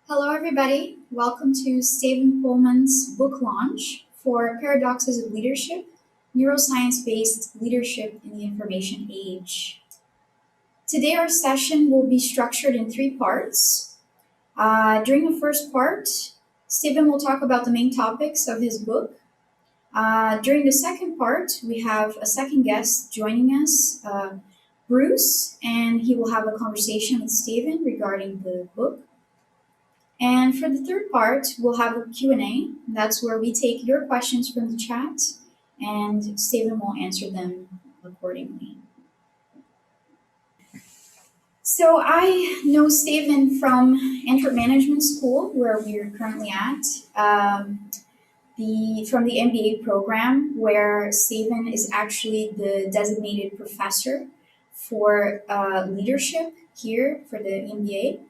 Hello, everybody. Welcome to Steven Poelmans' book launch for Paradoxes of Leadership, Neuroscience-Based Leadership in the Information Age. Today, our session will be structured in three parts. During the first part, Steven will talk about the main topics of his book. During the second part, we have a second guest joining us, Bruce, and he will have a conversation with Steven regarding the book. And for the third part, we'll have a Q&A. That's where we take your questions from the chat, and Steven will answer them accordingly. So I know Steven from Antwerp Management School, where we're currently at, from the MBA program, where Steven is actually the designated professor for leadership here for the MBA.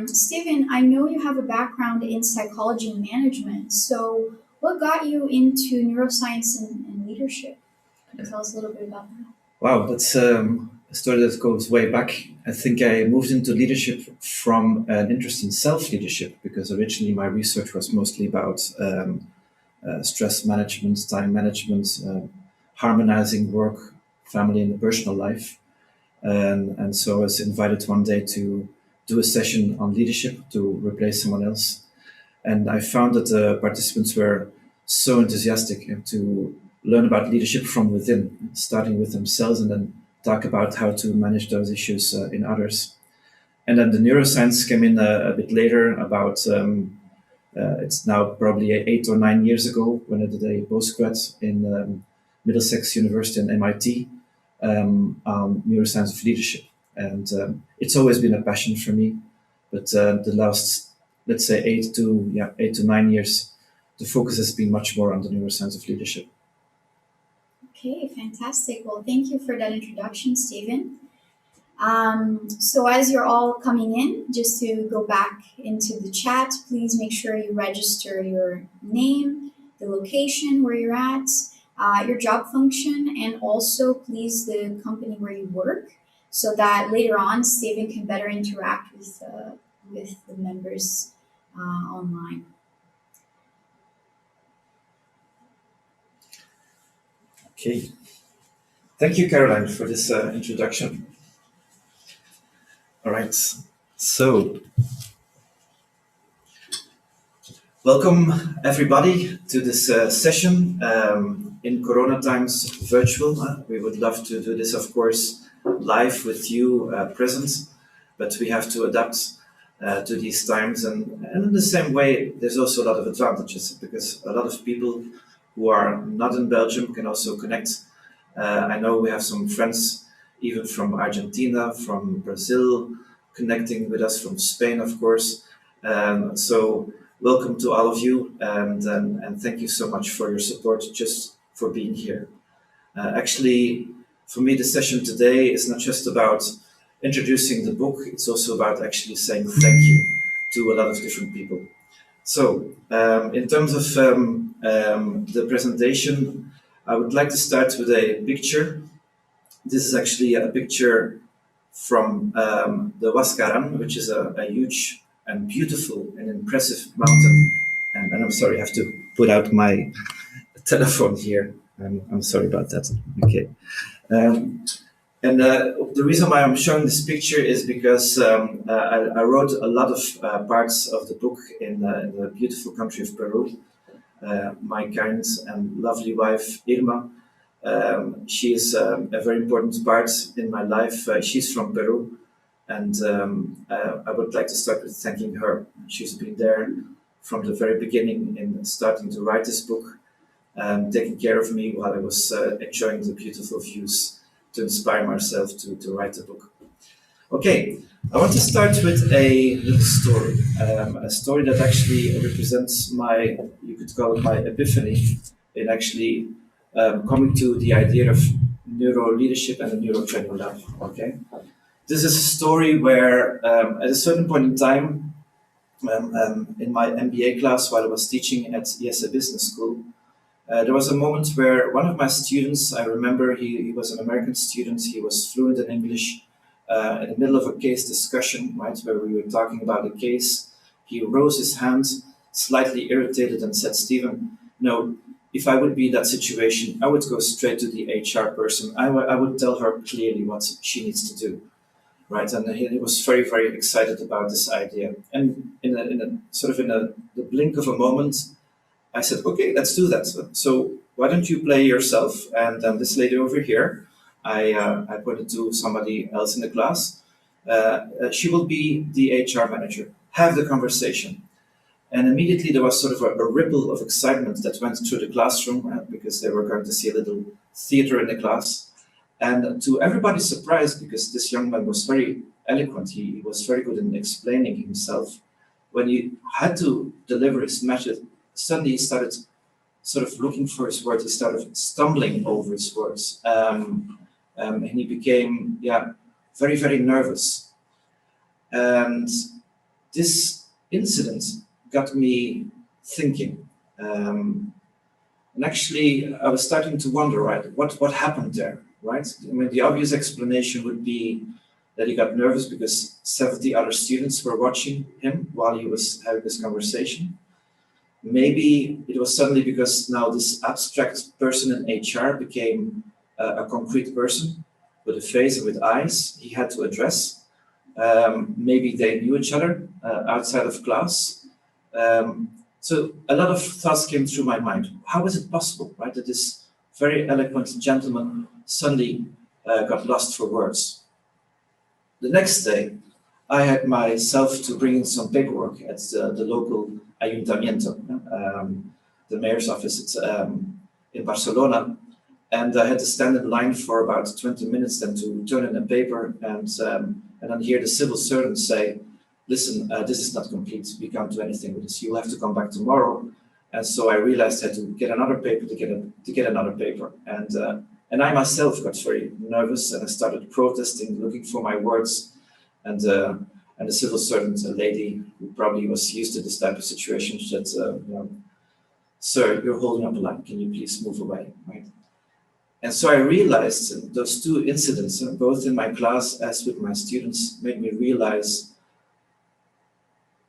Steven, I know you have a background in psychology and management. So what got you into neuroscience and leadership? Can you tell us a little bit about that? Wow, that's a story that goes way back. I think I moved into leadership from an interest in self-leadership, because originally my research was mostly about stress management, time management, harmonizing work, family, and personal life. And so I was invited one day to do a session on leadership to replace someone else. And I found that the participants were so enthusiastic to learn about leadership from within, starting with themselves and then talk about how to manage those issues in others. And then the neuroscience came in a bit later, about, it's now probably 8 or 9 years ago, when I did a postgrad in Middlesex University and MIT on Neuroscience of Leadership. And it's always been a passion for me, but the last, let's say, 8 to 9 years, the focus has been much more on the neuroscience of leadership. Okay, fantastic. Well, thank you for that introduction, Steven. So as you're all coming in, just to go back into the chat, please make sure you register your name, the location where you're at, your job function, and also please the company where you work, so that later on Steven can better interact with the members online. Okay. Thank you, Caroline, for this introduction. All right. So, welcome everybody to this session in Corona times, virtual. We would love to do this, of course, live with you present, but we have to adapt to these times. And in the same way, there's also a lot of advantages, because a lot of people who are not in Belgium can also connect. I know we have some friends even from Argentina, from Brazil, connecting with us, from Spain, of course. So welcome to all of you, and thank you so much for your support, just for being here. Actually, for me, the session today is not just about introducing the book, it's also about actually saying thank you to a lot of different people. So, in terms of the presentation, I would like to start with a picture. This is actually a picture from the Huascarán, which is a huge and beautiful and impressive mountain. And I'm sorry, I have to put out my telephone here. I'm sorry about that. Okay. And the reason why I'm showing this picture is because I wrote a lot of parts of the book in the beautiful country of Peru. My kind and lovely wife, Irma, she is a very important part in my life. She's from Peru, and I would like to start with thanking her. She's been there from the very beginning in starting to write this book, taking care of me while I was enjoying the beautiful views to inspire myself to write the book. Okay, I want to start with a little story, a story that actually represents my, you could call it my epiphany in actually coming to the idea of neuro leadership and the NeuroTrainingLab. Okay, this is a story where at a certain point in time, in my MBA class while I was teaching at ESA Business School, there was a moment where one of my students, I remember he was an American student, he was fluent in English, in the middle of a case discussion, right, where we were talking about a case, He rose his hand, slightly irritated, and said, "Steven, no, if I would be in that situation, I would go straight to the HR person. I would tell her clearly what she needs to do." Right, and he was very, very excited about this idea. And in the blink of a moment, I said, "Okay, let's do that. So why don't you play yourself?" And this lady over here, I pointed to somebody else in the class. She will be the HR manager. Have the conversation. And immediately there was sort of a ripple of excitement that went through the classroom because they were going to see a little theater in the class. And to everybody's surprise, because this young man was very eloquent, he was very good in explaining himself. When he had to deliver his message, suddenly he started sort of looking for his words. He started stumbling over his words, and he became, very, very nervous. And this incident got me thinking. And actually, I was starting to wonder, right, what happened there, right? I mean, the obvious explanation would be that he got nervous because 70 other students were watching him while he was having this conversation. Maybe it was suddenly because now this abstract person in HR became a concrete person with a face and with eyes he had to address. Maybe they knew each other outside of class. So a lot of thoughts came through my mind. How is it possible, right, that this very eloquent gentleman suddenly got lost for words? The next day, I had myself to bring in some paperwork at the local Ayuntamiento, the mayor's office in Barcelona, and I had to stand in line for about 20 minutes then to turn in a paper, and then hear the civil servant say, "Listen, this is not complete. We can't do anything with this. You'll have to come back tomorrow." And so I realized I had to get another paper to get another paper, and I myself got very nervous, and I started protesting, looking for my words, and the civil servant, a lady who probably was used to this type of situation, said, "Sir, you're holding up a line. Can you please move away?" Right? And so I realized those two incidents, both in my class as with my students, made me realize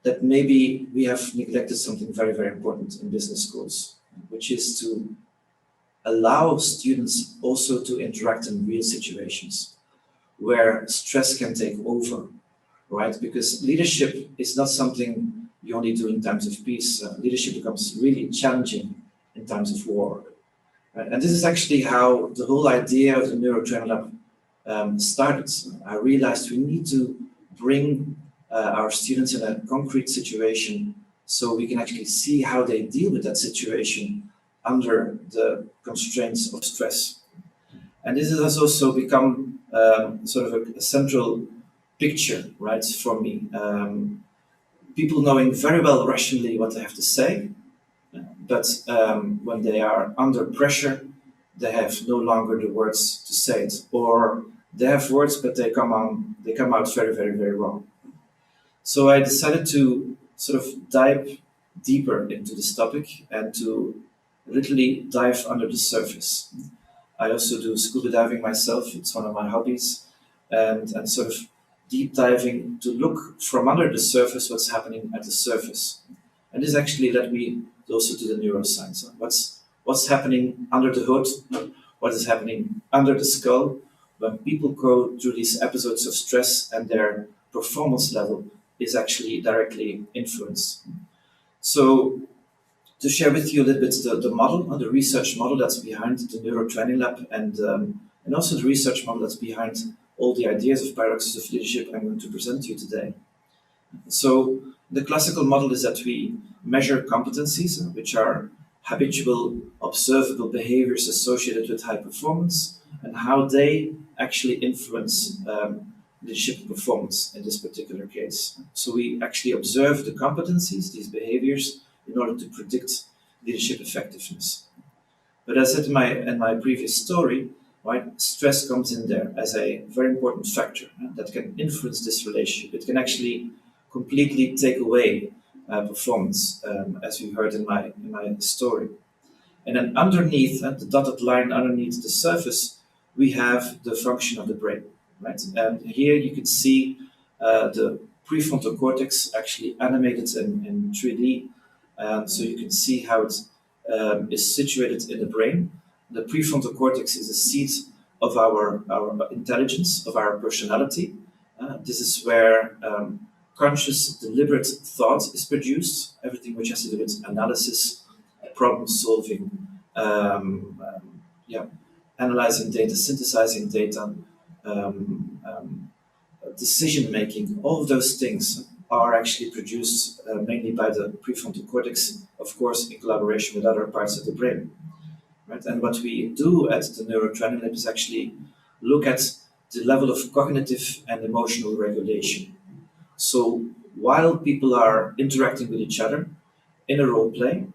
that maybe we have neglected something very, very important in business schools, which is to allow students also to interact in real situations where stress can take over, right? Because leadership is not something you only do in times of peace. Leadership becomes really challenging in times of war. Right? And this is actually how the whole idea of the NeuroTrainingLab started. I realized we need to bring our students in a concrete situation so we can actually see how they deal with that situation under the constraints of stress. And this has also become sort of a central picture, right, for me. People knowing very well rationally what they have to say, but when they are under pressure, they have no longer the words to say it, or they have words, but they come out very, very, very wrong. So I decided to sort of dive deeper into this topic and to literally dive under the surface. I also do scuba diving myself. It's one of my hobbies, and sort of deep diving to look from under the surface what's happening at the surface. And this actually led me also to the neuroscience. What's happening under the hood? What is happening under the skull when people go through these episodes of stress and their performance level is actually directly influenced. So to share with you a little bit the model, the research model that's behind the NeuroTrainingLab, and also the research model that's behind all the ideas of paradoxes of leadership I'm going to present to you today. So the classical model is that we measure competencies, which are habitual, observable behaviors associated with high performance, and how they actually influence leadership performance in this particular case. So we actually observe the competencies, these behaviors, in order to predict leadership effectiveness. But as I said in my previous story, right, stress comes in there as a very important factor that can influence this relationship. It can actually completely take away performance, as we heard in my story. And then underneath, the dotted line underneath the surface, we have the function of the brain, right? And here you can see the prefrontal cortex actually animated in 3D. So you can see how it is situated in the brain. The prefrontal cortex is the seat of our intelligence, of our personality. This is where conscious, deliberate thought is produced, everything which has to do with analysis, problem solving, analyzing data, synthesizing data, decision making, all of those things are actually produced mainly by the prefrontal cortex, of course, in collaboration with other parts of the brain. Right? And what we do at the NeuroTrainingLab is actually look at the level of cognitive and emotional regulation. So while people are interacting with each other in a role play,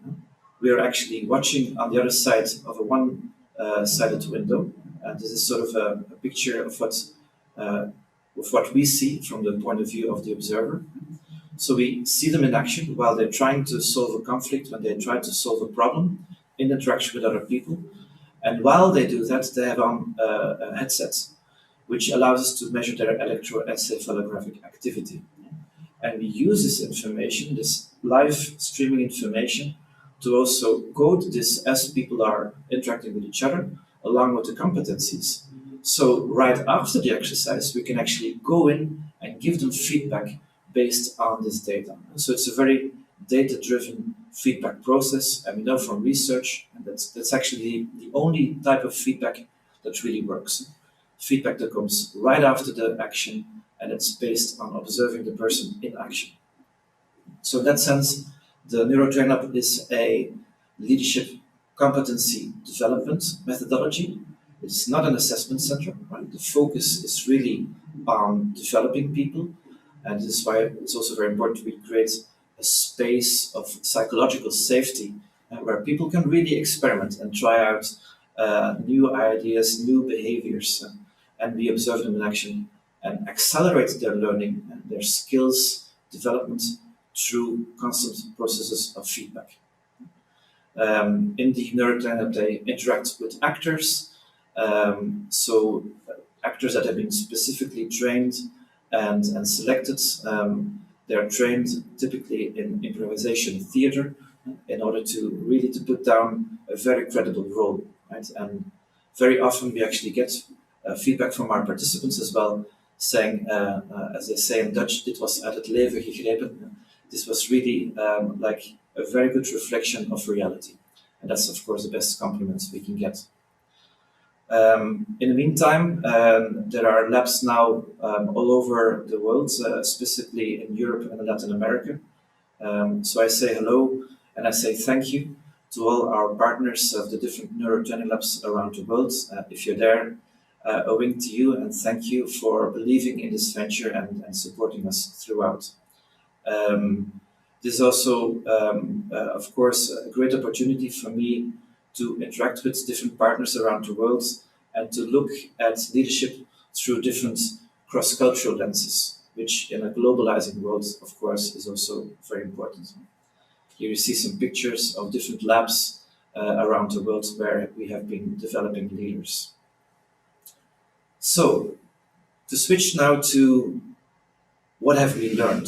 we are actually watching on the other side of a one-sided window. And this is sort of a picture of what we see from the point of view of the observer. So we see them in action while they're trying to solve a conflict, when they try to solve a problem in interaction with other people. And while they do that, they have on a headset, which allows us to measure their electroencephalographic activity. And we use this information, this live streaming information, to also code this as people are interacting with each other, along with the competencies. So right after the exercise, we can actually go in and give them feedback based on this data. So it's a very data-driven feedback process, and we know from research, and that's actually the only type of feedback that really works. Feedback that comes right after the action, and it's based on observing the person in action. So in that sense, the NeuroTrainingLab is a leadership competency development methodology. It's not an assessment center, right? The focus is really on developing people, and this is why it's also very important we create a space of psychological safety where people can really experiment and try out new ideas, new behaviors, and we observe them in action and accelerate their learning and their skills development through constant processes of feedback. In the NeuroTrainingLab, they interact with actors, so actors that have been specifically trained and selected. They are trained typically in improvisation theater in order to really to put down a very credible role, right? And very often we actually get feedback from our participants as well, saying, as they say in Dutch, dit was uit het leven gegrepen. This was really like a very good reflection of reality. And that's, of course, the best compliments we can get. In the meantime, there are labs now all over the world, specifically in Europe and Latin America. So I say hello and I say thank you to all our partners of the different NeuroTraining labs around the world. If you're there, a wink to you and thank you for believing in this venture and supporting us throughout. This is also, of course, a great opportunity for me to interact with different partners around the world and to look at leadership through different cross-cultural lenses, which in a globalizing world, of course, is also very important. Here you see some pictures of different labs around the world where we have been developing leaders. So, to switch now to what have we learned,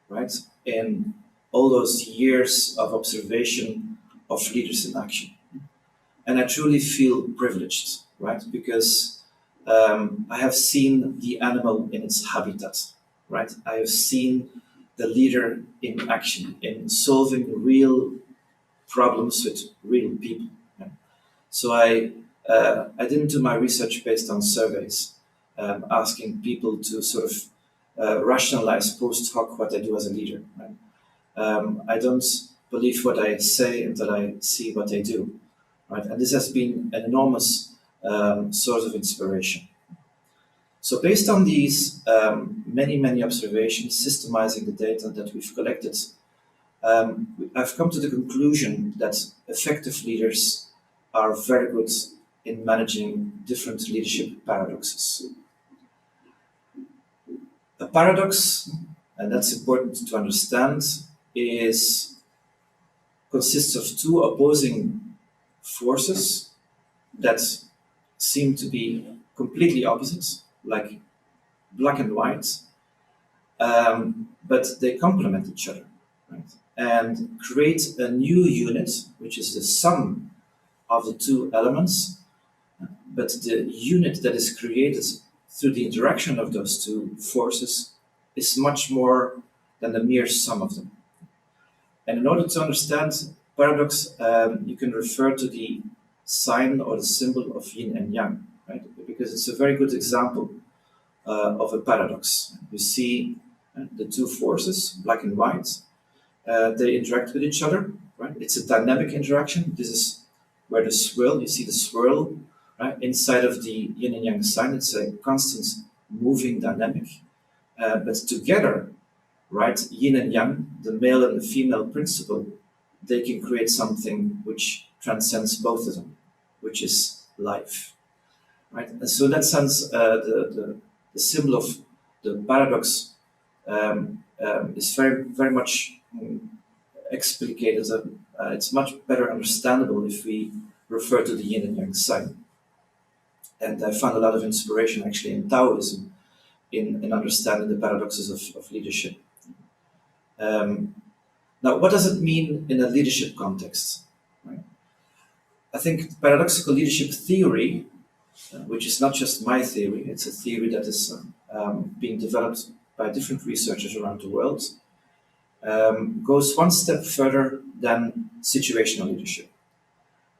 right, in all those years of observation of leaders in action. And I truly feel privileged, right, because I have seen the animal in its habitat, right? I have seen the leader in action, in solving real problems with real people. Right? So I didn't do my research based on surveys, asking people to sort of rationalize post hoc what they do as a leader. Right? I don't believe what I say until I see what they do. Right? And this has been an enormous source of inspiration. So based on these many observations, systemizing the data that we've collected, I've come to the conclusion that effective leaders are very good in managing different leadership paradoxes. A paradox, and that's important to understand, consists of two opposing forces that seem to be completely opposite, like black and white, but they complement each other, right? And create a new unit, which is the sum of the two elements, but the unit that is created through the interaction of those two forces is much more than the mere sum of them. And in order to understand paradox, you can refer to the sign or the symbol of yin and yang, right? Because it's a very good example of a paradox. You see the two forces, black and white, they interact with each other, right? It's a dynamic interaction. This is where the swirl, you see the swirl, right? Inside of the yin and yang sign, it's a constant moving dynamic. But together, right, yin and yang, the male and the female principle, they can create something which transcends both of them, which is life, right? And so in that sense, the symbol of the paradox is very much explicated. It's much better understandable if we refer to the yin and yang sign. And I found a lot of inspiration actually in Taoism in understanding the paradoxes of leadership. Now, what does it mean in a leadership context? Right? I think paradoxical leadership theory, which is not just my theory, it's a theory that is being developed by different researchers around the world, goes one step further than situational leadership.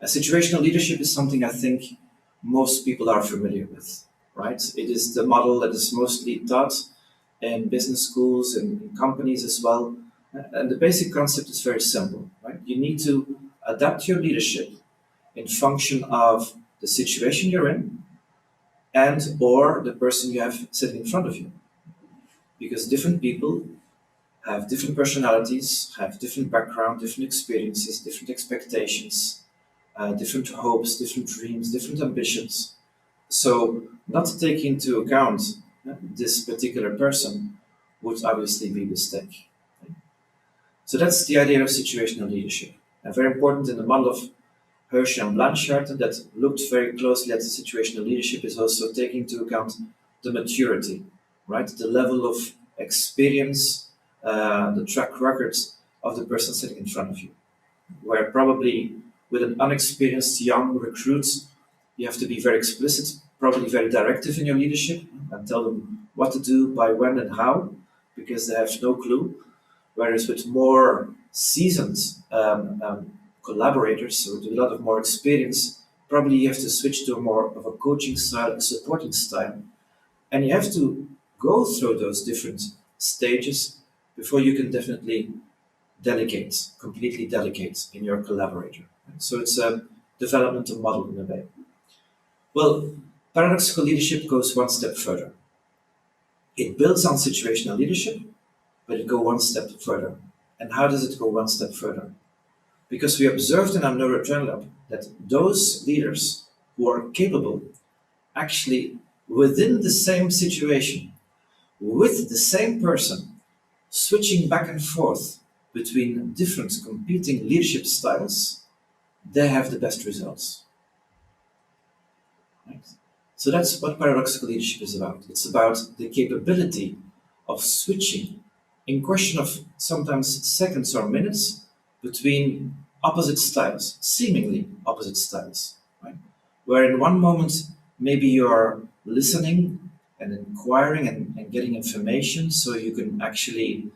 Situational leadership is something I think most people are familiar with, right? It is the model that is mostly taught in business schools and in companies as well. And the basic concept is very simple, right? You need to adapt your leadership in function of the situation you're in and or the person you have sitting in front of you. Because different people have different personalities, have different background, different experiences, different expectations, different hopes, different dreams, different ambitions. So not taking into account this particular person would obviously be a mistake. So that's the idea of situational leadership. And very important in the model of Hirsch and Blanchard that looked very closely at the situational leadership is also taking into account the maturity, right? The level of experience, the track records of the person sitting in front of you. Where probably with an unexperienced young recruit, you have to be very explicit, probably very directive in your leadership and tell them what to do, by when and how, because they have no clue. Whereas with more seasoned collaborators, so with a lot of more experience, probably you have to switch to more of a coaching style, a supporting style. And you have to go through those different stages before you can definitely delegate, completely delegate in your collaborator. So it's a developmental model in a way. Well, paradoxical leadership goes one step further. It builds on situational leadership, but it goes one step further. And how does it go one step further? Because we observed in our NeuroTrainingLab that those leaders who are capable, actually within the same situation, with the same person, switching back and forth between different competing leadership styles, they have the best results. Right? So that's what paradoxical leadership is about. It's about the capability of switching in question of sometimes seconds or minutes between opposite styles, seemingly opposite styles, right? Where in one moment maybe you're listening and inquiring and getting information so you can actually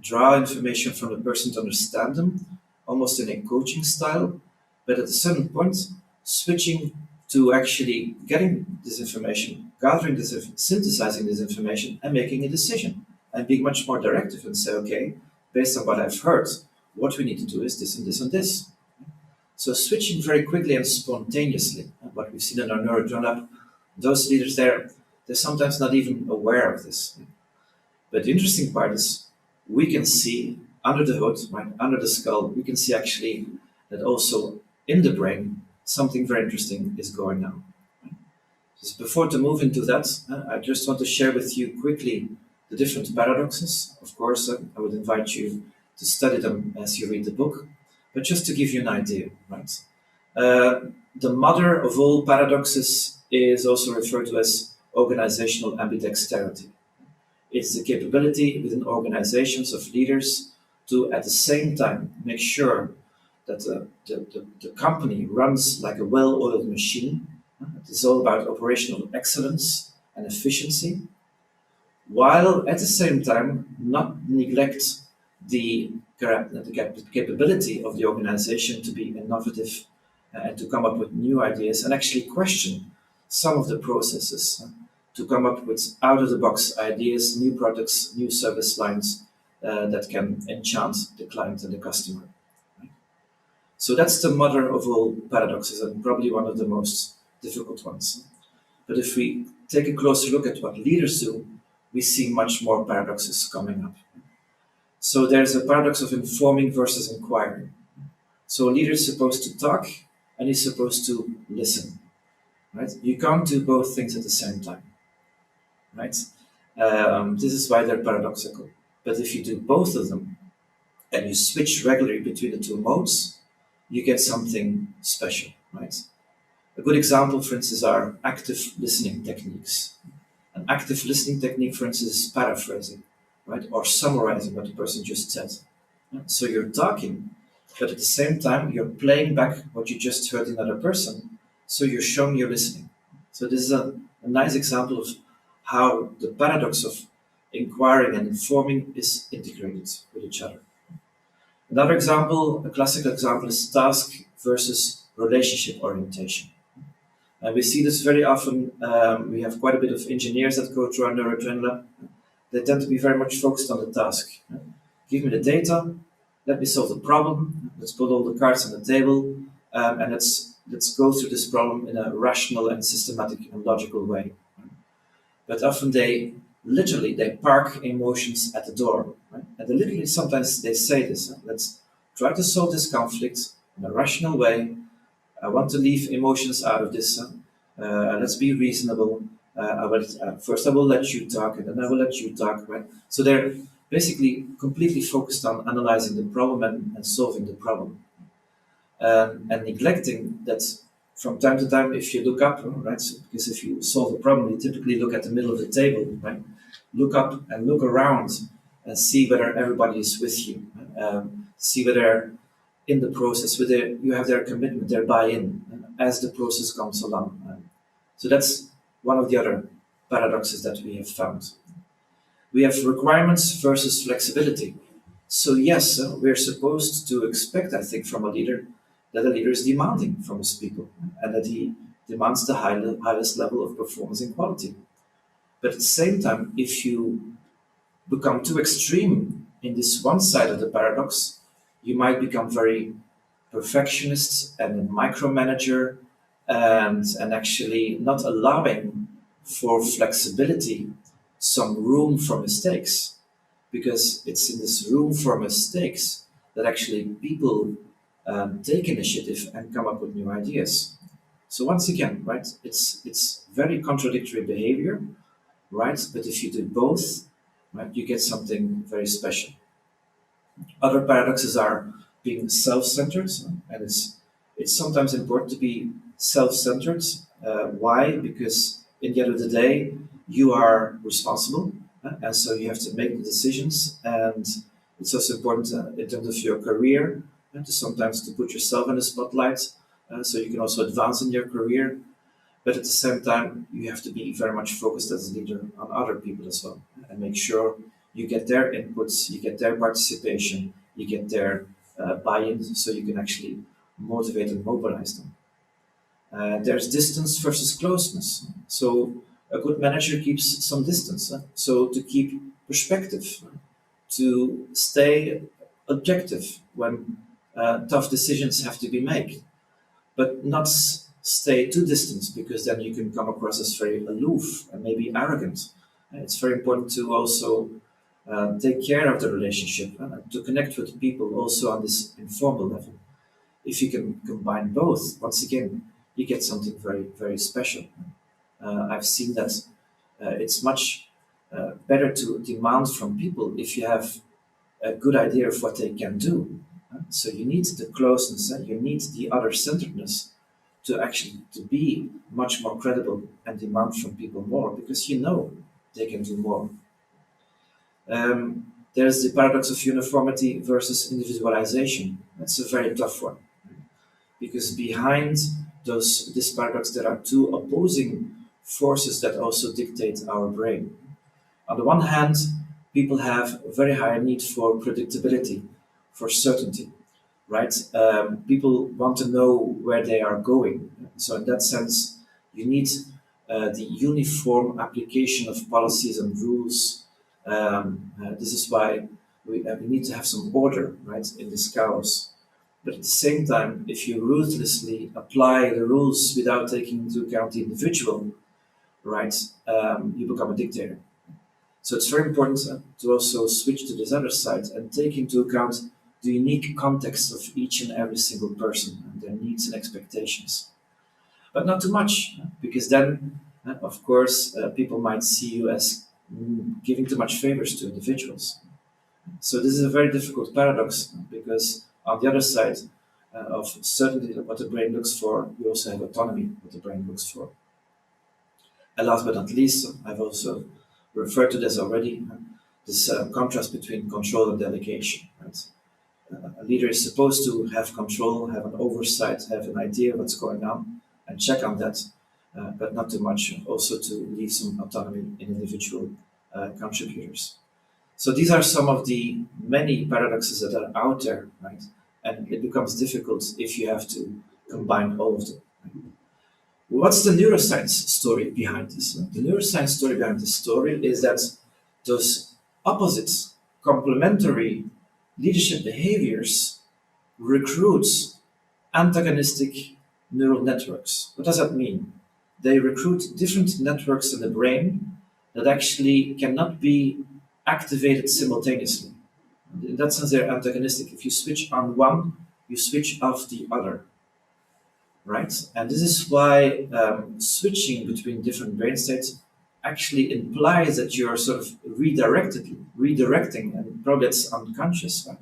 draw information from the person to understand them, almost in a coaching style, but at a certain point, switching to actually getting this information, gathering this, synthesizing this information, and making a decision, and being much more directive and say, okay, based on what I've heard, what we need to do is this and this and this. So switching very quickly and spontaneously, what we've seen in our NeuroTrainingLab, those leaders there, they're sometimes not even aware of this. But the interesting part is we can see under the hood, right, under the skull, we can see actually that also in the brain, something very interesting is going on. Just before to move into that, I just want to share with you quickly the different paradoxes. Of course, I would invite you to study them as you read the book, but just to give you an idea, right? The mother of all paradoxes is also referred to as organizational ambidexterity. It's the capability within organizations of leaders to, at the same time, make sure that the company runs like a well-oiled machine. It is all about operational excellence and efficiency, while at the same time not neglect the capability of the organization to be innovative and to come up with new ideas and actually question some of the processes, to come up with out-of-the-box ideas, new products, new service lines that can enchant the client and the customer. So that's the mother of all paradoxes and probably one of the most difficult ones. But if we take a closer look at what leaders do, we see much more paradoxes coming up. So there's a paradox of informing versus inquiring. So a leader is supposed to talk and he's supposed to listen, right? You can't do both things at the same time, right? This is why they're paradoxical. But if you do both of them and you switch regularly between the two modes, you get something special, right? A good example, for instance, are active listening techniques. An active listening technique, for instance, is paraphrasing, right? Or summarizing what the person just said. So you're talking, but at the same time, you're playing back what you just heard in another person. So you're showing you're listening. So this is a nice example of how the paradox of inquiring and informing is integrated with each other. Another example, a classical example, is task versus relationship orientation. And we see this very often. We have quite a bit of engineers that go through our NeuroTrainingLab. They tend to be very much focused on the task. Give me the data, let me solve the problem, let's put all the cards on the table, and let's go through this problem in a rational and systematic and logical way. But often they park emotions at the door. Right? And they literally sometimes they say this, let's try to solve this conflict in a rational way. I want to leave emotions out of this. Let's be reasonable. First, I will let you talk, and then I will let you talk. Right? So they're basically completely focused on analyzing the problem and solving the problem, and neglecting that from time to time, if you look up, right? So, because if you solve a problem, you typically look at the middle of the table, right? Look up and look around and see whether everybody is with you. See whether in the process, whether you have their commitment, their buy-in as the process comes along. So that's one of the other paradoxes that we have found. We have requirements versus flexibility. So yes, we're supposed to expect, I think, from a leader that a leader is demanding from his people and that he demands the highest level of performance and quality. But at the same time, if you become too extreme in this one side of the paradox, you might become very perfectionist and a micromanager and actually not allowing for flexibility, some room for mistakes. Because it's in this room for mistakes that actually people take initiative and come up with new ideas. So once again, right, it's very contradictory behavior, right? But if you do both, right, you get something very special. Other paradoxes are being self-centered, and it's sometimes important to be self-centered. Why? Because in the end of the day, you are responsible, and so you have to make the decisions. And it's also important in terms of your career to sometimes to put yourself in the spotlight, so you can also advance in your career. But at the same time, you have to be very much focused as a leader on other people as well, and make sure you get their inputs, you get their participation, you get their buy-in, so you can actually motivate and mobilize them. There's distance versus closeness. So a good manager keeps some distance. So to keep perspective, to stay objective when tough decisions have to be made, but not stay too distant because then you can come across as very aloof and maybe arrogant. It's very important to also take care of the relationship and to connect with people also on this informal level. If you can combine both, once again, you get something very, very special. I've seen that it's much better to demand from people if you have a good idea of what they can do. So you need the closeness, you need the other-centeredness to actually to be much more credible and demand from people more because you know they can do more. There's the paradox of uniformity versus individualization. That's a very tough one, because behind this paradox there are two opposing forces that also dictate our brain. On the one hand, people have a very high need for predictability, for certainty, right? People want to know where they are going. So in that sense, you need the uniform application of policies and rules. This is why we need to have some order, right, in this chaos. But at the same time, if you ruthlessly apply the rules without taking into account the individual, right, you become a dictator. So it's very important to also switch to this other side and take into account the unique context of each and every single person and their needs and expectations. But not too much, because then, of course, people might see you as giving too much favors to individuals. So this is a very difficult paradox, because on the other side of certainty, what the brain looks for, you also have autonomy, what the brain looks for. And last but not least, I've also referred to this already, this contrast between control and delegation. Right? A leader is supposed to have control, have an oversight, have an idea of what's going on, and check on that, but not too much, also to leave some autonomy in individual contributors. So these are some of the many paradoxes that are out there, right? And it becomes difficult if you have to combine all of them. What's the neuroscience story behind this? The neuroscience story behind this story is that those opposite, complementary leadership behaviors recruit antagonistic neural networks. What does that mean? They recruit different networks in the brain that actually cannot be activated simultaneously. In that sense, they're antagonistic. If you switch on one, you switch off the other. Right? And this is why switching between different brain states actually implies that you're sort of redirecting, and probably it's unconscious. Right?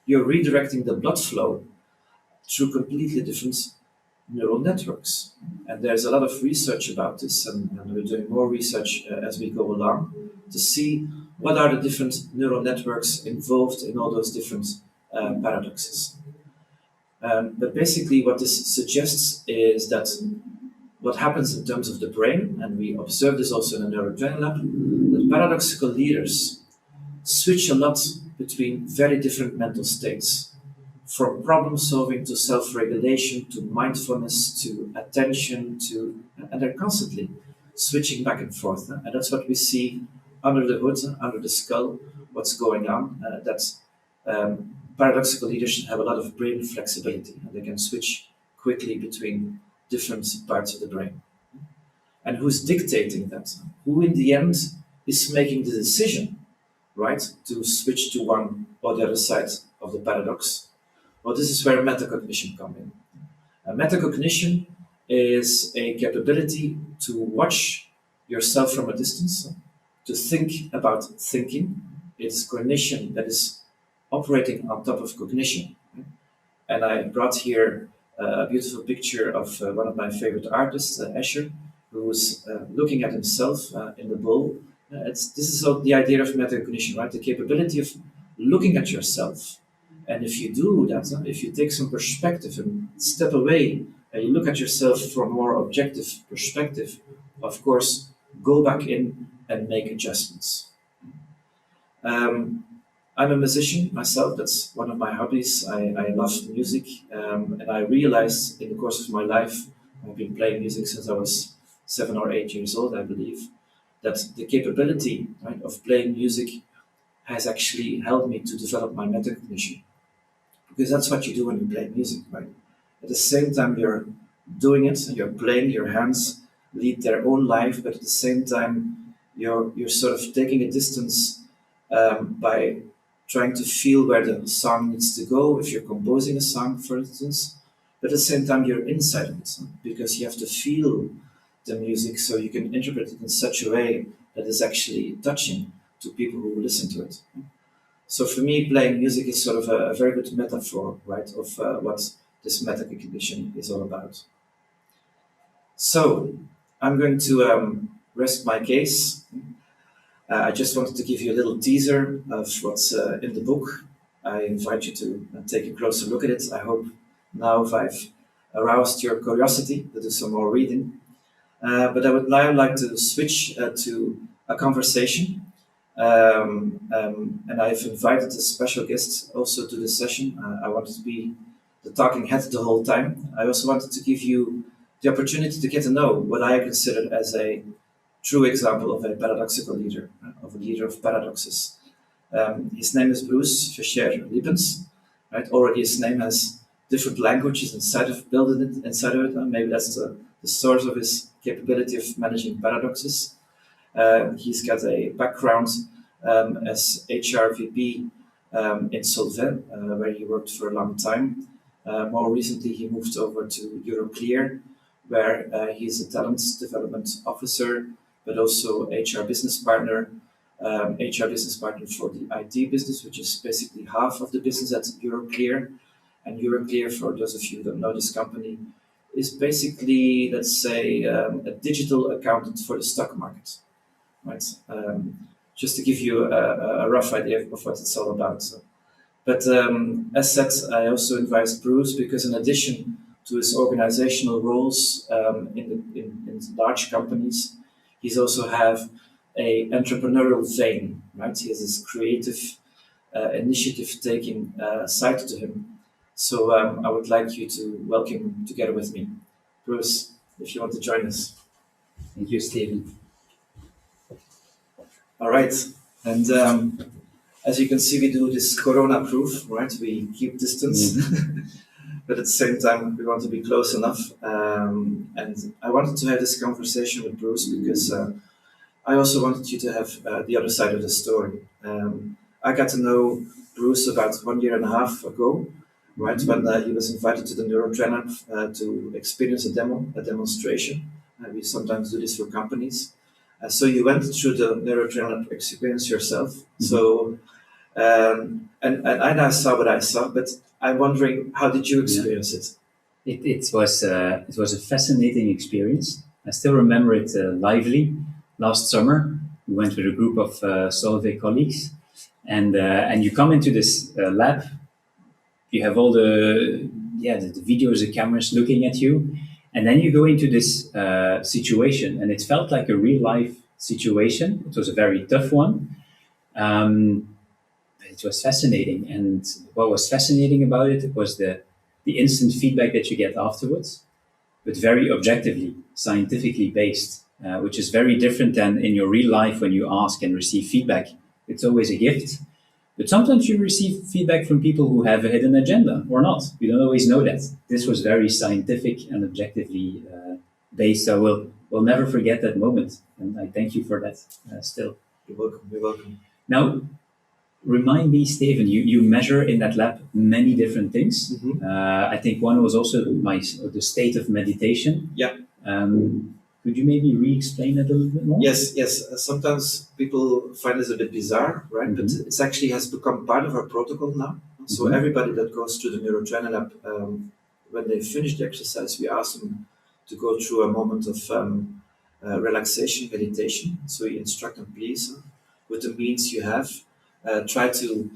You're redirecting the blood flow through completely different neural networks. And there's a lot of research about this, and we're doing more research as we go along to see what are the different neural networks involved in all those different paradoxes. But basically, what this suggests is that what happens in terms of the brain, and we observe this also in the NeuroTrainingLab, that paradoxical leaders switch a lot between very different mental states, from problem solving to self-regulation to mindfulness to attention and they're constantly switching back and forth. And that's what we see under the hood, under the skull, what's going on. Paradoxical leaders have a lot of brain flexibility, and they can switch quickly between different parts of the brain. And who's dictating that? Who in the end is making the decision, right, to switch to one or the other side of the paradox? Well, this is where metacognition comes in. Metacognition is a capability to watch yourself from a distance, to think about thinking. It's cognition that is operating on top of cognition. And I brought here a beautiful picture of one of my favorite artists, Escher, who's looking at himself in the bowl. This is the idea of metacognition, right? The capability of looking at yourself. And if you do that, if you take some perspective and step away and you look at yourself from a more objective perspective, of course, go back in and make adjustments. I'm a musician myself. That's one of my hobbies. I love music, and I realized in the course of my life, I've been playing music since I was 7 or 8 years old, I believe, that the capability, right, of playing music has actually helped me to develop my metacognition. Because that's what you do when you play music, right? At the same time you're doing it, you're playing, your hands lead their own life, but at the same time you're sort of taking a distance by trying to feel where the song needs to go, if you're composing a song, for instance. But at the same time, you're inside it, because you have to feel the music so you can interpret it in such a way that is actually touching to people who listen to it. So for me, playing music is sort of a very good metaphor, right, of what this metacognition is all about. So I'm going to rest my case. I just wanted to give you a little teaser of what's in the book. I invite you to take a closer look at it. I hope now I've aroused your curiosity to do some more reading. But I would now like to switch to a conversation. And I've invited a special guest also to this session. I wanted to be the talking head the whole time. I also wanted to give you the opportunity to get to know what I consider as a true example of a paradoxical leader, of a leader of paradoxes. His name is Bruce Fischer-Lippens. Right? Already his name has different languages inside of it. Maybe that's the source of his capability of managing paradoxes. He's got a background as HR VP in Solvay, where he worked for a long time. More recently, he moved over to Euroclear, where he's a talent development officer, but also HR business partner for the IT business, which is basically half of the business at Euroclear. And Euroclear, for those of you who don't know this company, is basically, let's say, a digital accountant for the stock market. Right? Just to give you a rough idea of what it's all about. So. But as said, I also invite Bruce because in addition to his organizational roles in large companies, he's also have a entrepreneurial vein, right? He has this creative initiative-taking side to him. So I would like you to welcome him together with me. Bruce, if you want to join us. Thank you, Steven. All right. And as you can see, we do this corona-proof, right? We keep distance, but at the same time, we want to be close enough. And I wanted to have this conversation with Bruce because I also wanted you to have the other side of the story. I got to know Bruce about 1.5 years ago, right? When he was invited to the NeuroTrainingLab to experience a demonstration. We sometimes do this for companies. So you went through the NeuroTrainingLab experience yourself. So, and I now saw what I saw, but I'm wondering, how did you experience it? It was a fascinating experience. I still remember it lively. Last summer, we went with a group of Solvay colleagues, and you come into this lab. You have all the videos, the cameras looking at you, and then you go into this situation, and it felt like a real life situation. It was a very tough one. It was fascinating, and what was fascinating about it was the instant feedback that you get afterwards, but very objectively, scientifically based, which is very different than in your real life when you ask and receive feedback. It's always a gift. But sometimes you receive feedback from people who have a hidden agenda or not. You don't always know that. This was very scientific and objectively based. So we'll never forget that moment. And I thank you for that still. You're welcome. You're welcome. Now, remind me, Steven, you measure in that lab many different things. Mm-hmm. I think one was also the state of meditation. Yeah. Could you maybe re-explain that a little bit more? Yes. Sometimes people find this a bit bizarre, right? Mm-hmm. But it actually has become part of our protocol now. So everybody that goes through the NeuroTrainingLab, when they finish the exercise, we ask them to go through a moment of relaxation, meditation. So we instruct them, please, with the means you have, try to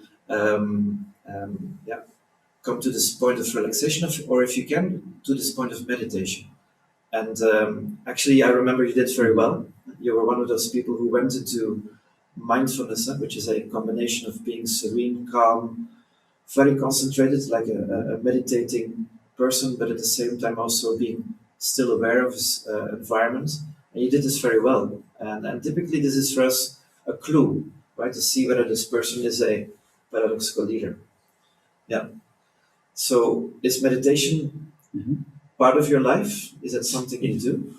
come to this point of relaxation, or if you can, to this point of meditation. And actually, I remember you did very well. You were one of those people who went into mindfulness, which is a combination of being serene, calm, very concentrated, like a meditating person, but at the same time also being still aware of his environment. And you did this very well. And typically, this is for us a clue, right, to see whether this person is a paradoxical leader. Yeah. So, is meditation part of your life? Is that something you do?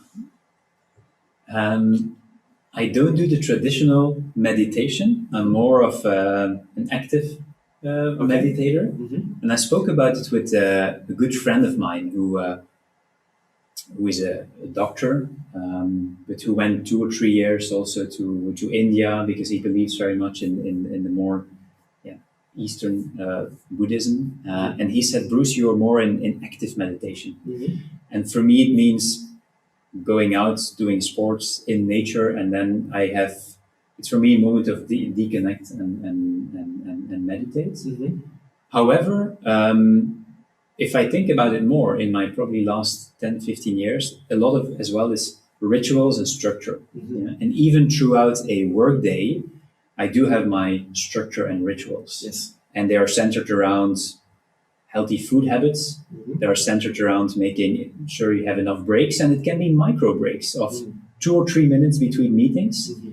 I don't do the traditional meditation. I'm more of an active meditator. And I spoke about it with a good friend of mine who is a doctor, but who went 2 or 3 years also to India because he believes very much in the more Eastern Buddhism. And he said, Bruce, you're more in active meditation. And for me, it means going out, doing sports in nature, and then I have it's for me a moment of deconnect and meditate. Mm-hmm. However, if I think about it more in my probably last 10, 15 years, a lot of as well is rituals and structure. Mm-hmm. Yeah? And even throughout a work day, I do have my structure and rituals. Yes. And they are centered around healthy food habits. Mm-hmm. They are centered around making sure you have enough breaks, and it can be micro breaks of 2 or 3 minutes between meetings. Mm-hmm.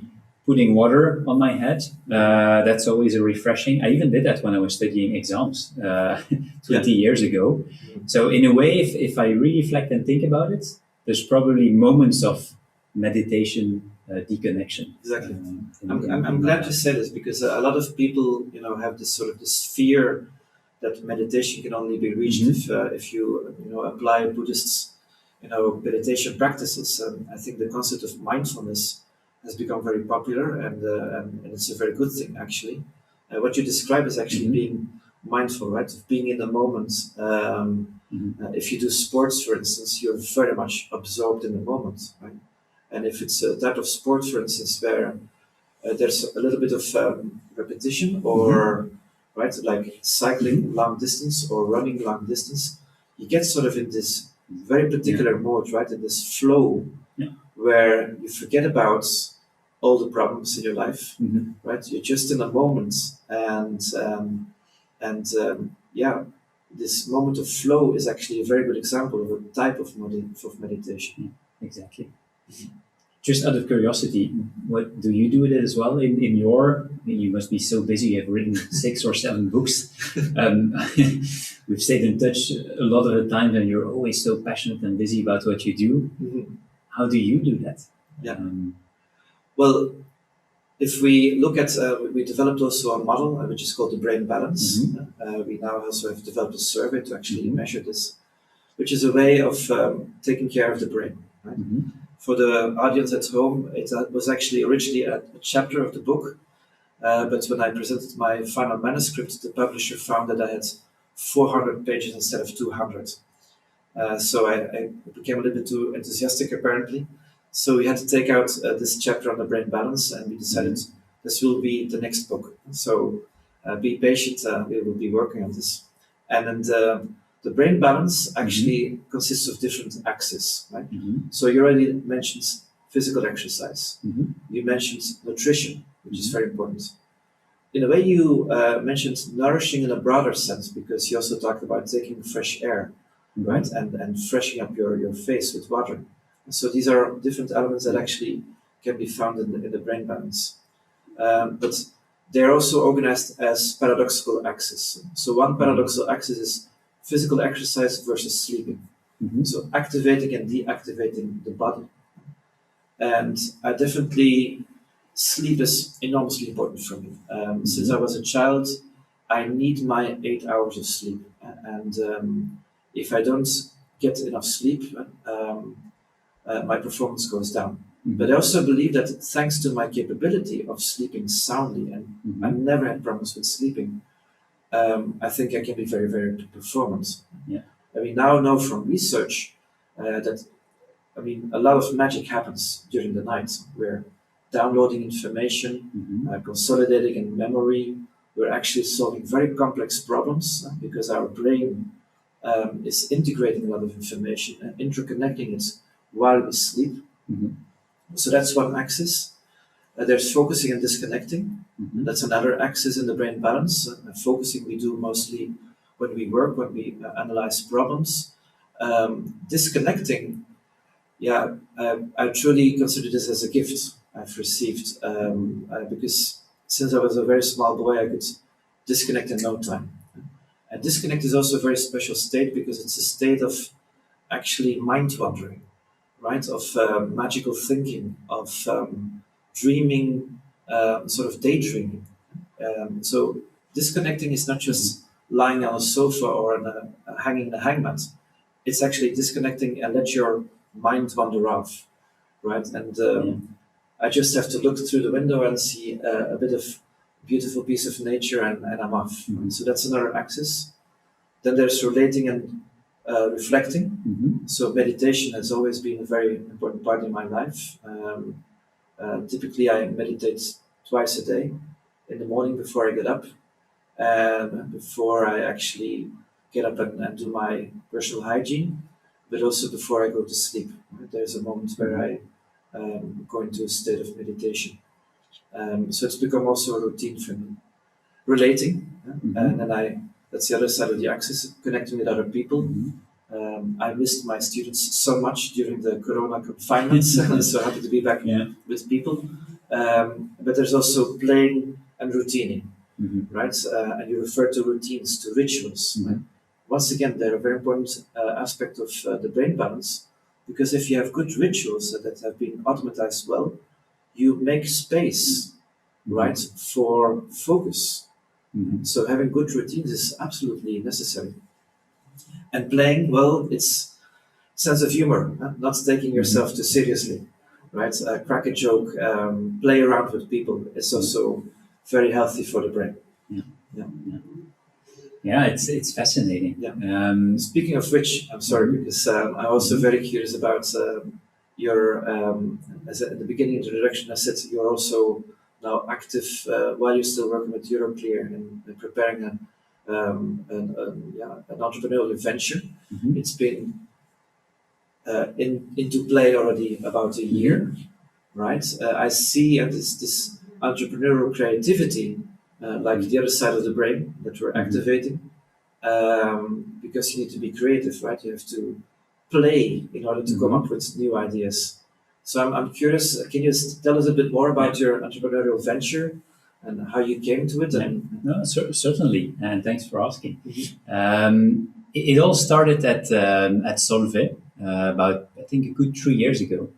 Putting water on my head, that's always a refreshing. I even did that when I was studying exams 20 years ago. Mm-hmm. So in a way, if I really reflect and think about it, there's probably moments of meditation, deconnection. Exactly. I'm glad you said this, because a lot of people, have this sort of this fear that meditation can only be reached if you apply Buddhist, meditation practices. I think the concept of mindfulness has become very popular, and it's a very good thing, actually. What you describe is actually being mindful, right? Of being in the moment. If you do sports, for instance, you're very much absorbed in the moment, right? And if it's a type of sport, for instance, where there's a little bit of repetition, or right, like cycling long distance or running long distance, you get sort of in this very particular mode, right? In this flow, where you forget about all the problems in your life, right? You're just in a moment, and this moment of flow is actually a very good example of a type of meditation. Exactly. Just out of curiosity, what do you do with it as well in your? You must be so busy. You have written 6 or 7 books. We've stayed in touch a lot of the time, and you're always so passionate and busy about what you do. How do you do that? Yeah. Well, if we look at, we developed also a model which is called the brain balance. We now also have developed a survey to actually measure this, which is a way of taking care of the brain. Right? For the audience at home, it was actually originally a chapter of the book, but when I presented my final manuscript, the publisher found that I had 400 pages instead of 200. So I became a little bit too enthusiastic, apparently. So we had to take out this chapter on the brain balance, and we decided this will be the next book. So be patient, we will be working on this. And then the brain balance actually consists of different axes, right? So you already mentioned physical exercise. You mentioned nutrition, which is very important. In a way, you mentioned nourishing in a broader sense, because you also talked about taking fresh air, right? And freshening up your face with water. So these are different elements that actually can be found in the brain balance. But they're also organized as paradoxical axes. So one paradoxical axis is physical exercise versus sleeping. So activating and deactivating the body. And I definitely, sleep is enormously important for me. Since I was a child, I need my 8 hours of sleep. And if I don't get enough sleep, my performance goes down. But I also believe that thanks to my capability of sleeping soundly, and I never had problems with sleeping, I think I can be very, very performant. And we now know from research that, a lot of magic happens during the night. We're downloading information, consolidating in memory. We're actually solving very complex problems because our brain is integrating a lot of information and interconnecting it while we sleep. So that's one axis. There's focusing and disconnecting. That's another axis in the brain balance. Focusing we do mostly when we work, when we analyze problems. Disconnecting, I truly consider this as a gift I've received, because since I was a very small boy, I could disconnect in no time. And disconnect is also a very special state, because it's a state of actually mind wandering, right? Of magical thinking, of dreaming, sort of daydreaming. So disconnecting is not just lying on a sofa or hanging in a hangmat. It's actually disconnecting and let your mind wander off, right? And I just have to look through the window and see a bit of beautiful piece of nature, and I'm off. So that's another axis. Then there's relating and reflecting. So meditation has always been a very important part in my life. Typically, I meditate twice a day, in the morning before I get up, and before I actually get up and do my personal hygiene, but also before I go to sleep. Right? There's a moment where I go into a state of meditation. So it's become also a routine for me. Relating, and then that's the other side of the axis, connecting with other people. I missed my students so much during the Corona confinements, so happy to be back with people. But there's also playing and routining, right? And you refer to routines, to rituals. Right? Once again, they're a very important aspect of the brain balance, because if you have good rituals that have been automatized well, you make space, right, for focus. So having good routines is absolutely necessary. And playing, well, it's sense of humor, not taking yourself too seriously, right? Crack a joke, play around with people. It's also very healthy for the brain. Yeah, it's fascinating. Speaking of which, I'm sorry, because I'm also very curious about your, as at the beginning of the introduction, I said you're also now active while you're still working with Euroclear and preparing an entrepreneurial venture. It's been into play already about a year, right? I see this entrepreneurial creativity like the other side of the brain that we're activating, because you need to be creative, right? You have to play in order to come up with new ideas. So I'm curious, can you tell us a bit more about your entrepreneurial venture and how you came to it? No, certainly, and thanks for asking. It all started at Solvay about, I think, a good 3 years ago,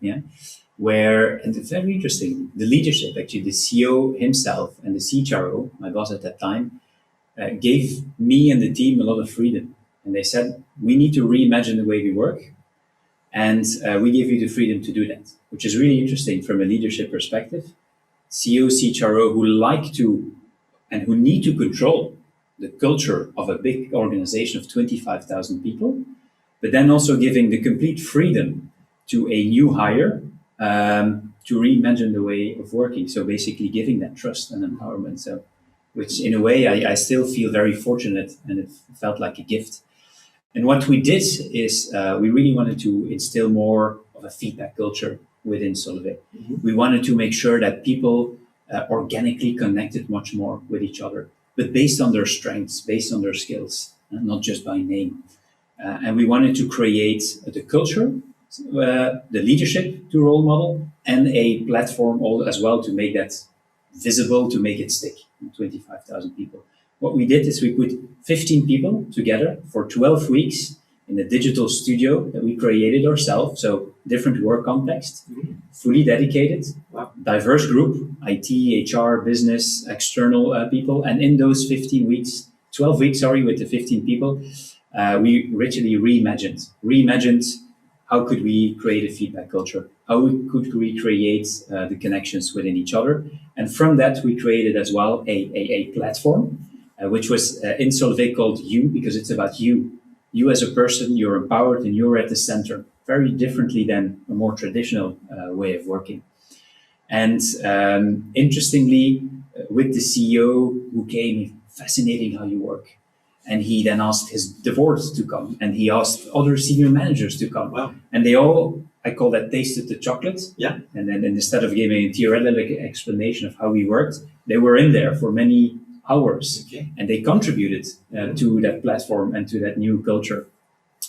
where, and it's very interesting, the leadership, actually, the CEO himself and the CHRO, my boss at that time, gave me and the team a lot of freedom. And they said, we need to reimagine the way we work. And we give you the freedom to do that, which is really interesting from a leadership perspective. CEO, CHRO who like to and who need to control the culture of a big organization of 25,000 people, but then also giving the complete freedom to a new hire to reimagine the way of working. So basically giving that trust and empowerment. So, which in a way I still feel very fortunate, and it felt like a gift. And what we did is we really wanted to instill more of a feedback culture within Solvay. We wanted to make sure that people organically connected much more with each other, but based on their strengths, based on their skills, and not just by name. And we wanted to create the culture, the leadership to role model, and a platform as well to make that visible, to make it stick. 25,000 people. What we did is we put 15 people together for 12 weeks in a digital studio that we created ourselves. So different work context, fully dedicated, diverse group, IT, HR, business, external people. And in those 12 weeks, with the 15 people, we literally reimagined how could we create a feedback culture? How could we create the connections within each other? And from that, we created as well a platform, which was in Solvay called You, because it's about you. You as a person, you're empowered and you're at the center, very differently than a more traditional way of working. And interestingly, with the CEO who came, fascinating how you work. And he then asked the board to come, and he asked other senior managers to come. Wow. And they all, I call that, tasted the chocolate. Yeah. And then instead of giving a theoretical explanation of how we worked, they were in there for many hours. Okay. And they contributed to that platform and to that new culture.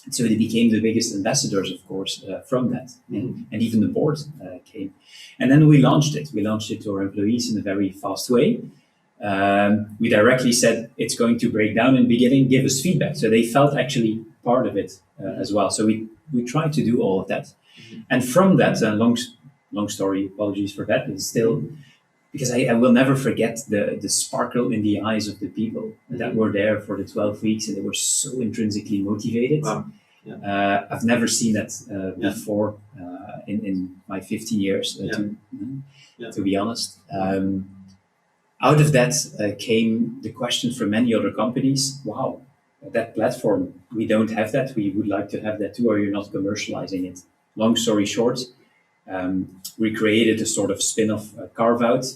And so they became the biggest ambassadors, of course, from that. And even the board came. And then we launched it. We launched it to our employees in a very fast way. We directly said it's going to break down in the beginning, give us feedback. So they felt actually part of it as well. So we tried to do all of that. And from that, long story, apologies for that, but still, because I will never forget the sparkle in the eyes of the people that were there for the 12 weeks, and they were so intrinsically motivated. Wow. Yeah. I've never seen that before in my 15 years, to be honest. Out of that came the question from many other companies, wow, that platform, we don't have that. We would like to have that too, or you're not commercializing it. Long story short, We created a sort of spin-off carve-out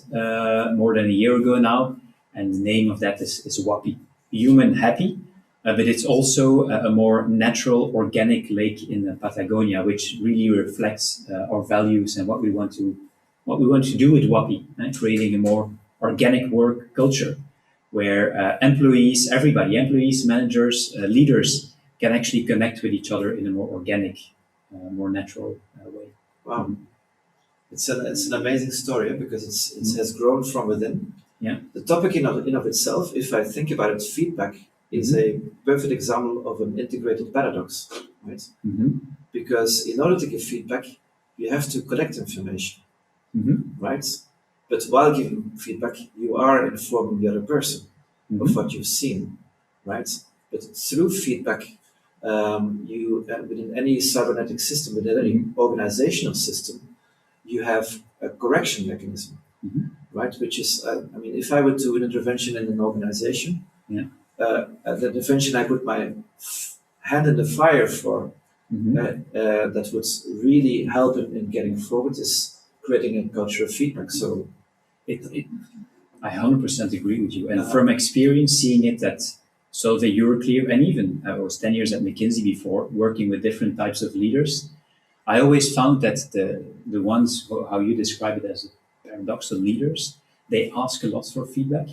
more than a year ago now, and the name of that is WAPI, Human Happy, but it's also a more natural, organic lake in Patagonia, which really reflects our values and what we want to do with WAPI, creating a more organic work culture where employees, managers, leaders can actually connect with each other in a more organic, more natural way. Wow. It's an amazing story because it has grown from within. Yeah. The topic in of itself, if I think about it, feedback is a perfect example of an integrated paradox, right? Because in order to give feedback, you have to collect information, right? But while giving feedback, you are informing the other person of what you've seen, right? But through feedback, you within any cybernetic system, within any organizational system, you have a correction mechanism, right? Which is, if I would do an intervention in an organization, the intervention I put my hand in the fire for, that would really help in getting forward is creating a culture of feedback. So, I 100% agree with you. And from experience, seeing it at Solvay Euroclear, and even I was 10 years at McKinsey before, working with different types of leaders, I always found that the ones, how you describe it as paradoxical leaders, they ask a lot for feedback,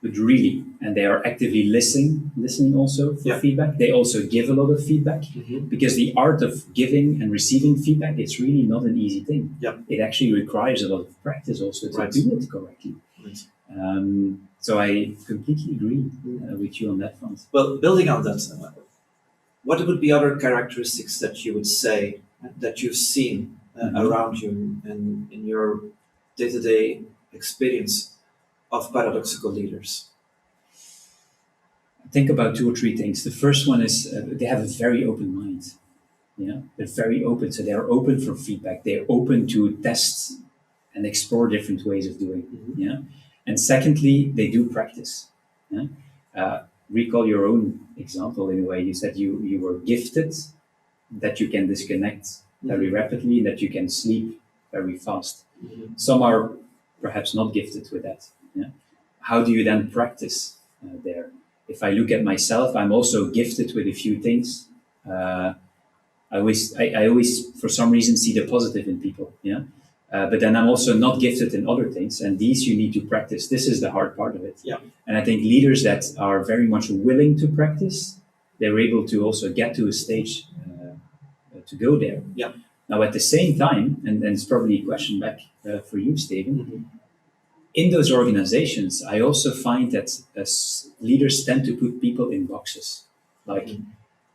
but really, and they are actively listening also for feedback. They also give a lot of feedback because the art of giving and receiving feedback, it's really not an easy thing. It actually requires a lot of practice also to do it correctly. So I completely agree with you on that front. Well, building on that, what would be other characteristics that you would say that you've seen around you and in your day-to-day experience of paradoxical leaders? Think about 2 or 3 things. The first one is they have a very open mind. Yeah, they're very open, so they're open for feedback. They're open to test and explore different ways of doing. Yeah, and secondly, they do practice. Yeah? Recall your own example in a way. You said you were gifted that you can disconnect very rapidly, that you can sleep very fast. Some are perhaps not gifted with that. Yeah? How do you then practice there? If I look at myself, I'm also gifted with a few things. I always, for some reason, see the positive in people. Yeah, but then I'm also not gifted in other things, and these you need to practice. This is the hard part of it. Yeah. And I think leaders that are very much willing to practice, they're able to also get to a stage to go there. Yeah. Now, at the same time, and it's probably a question back for you, Steven. In those organizations, I also find that leaders tend to put people in boxes.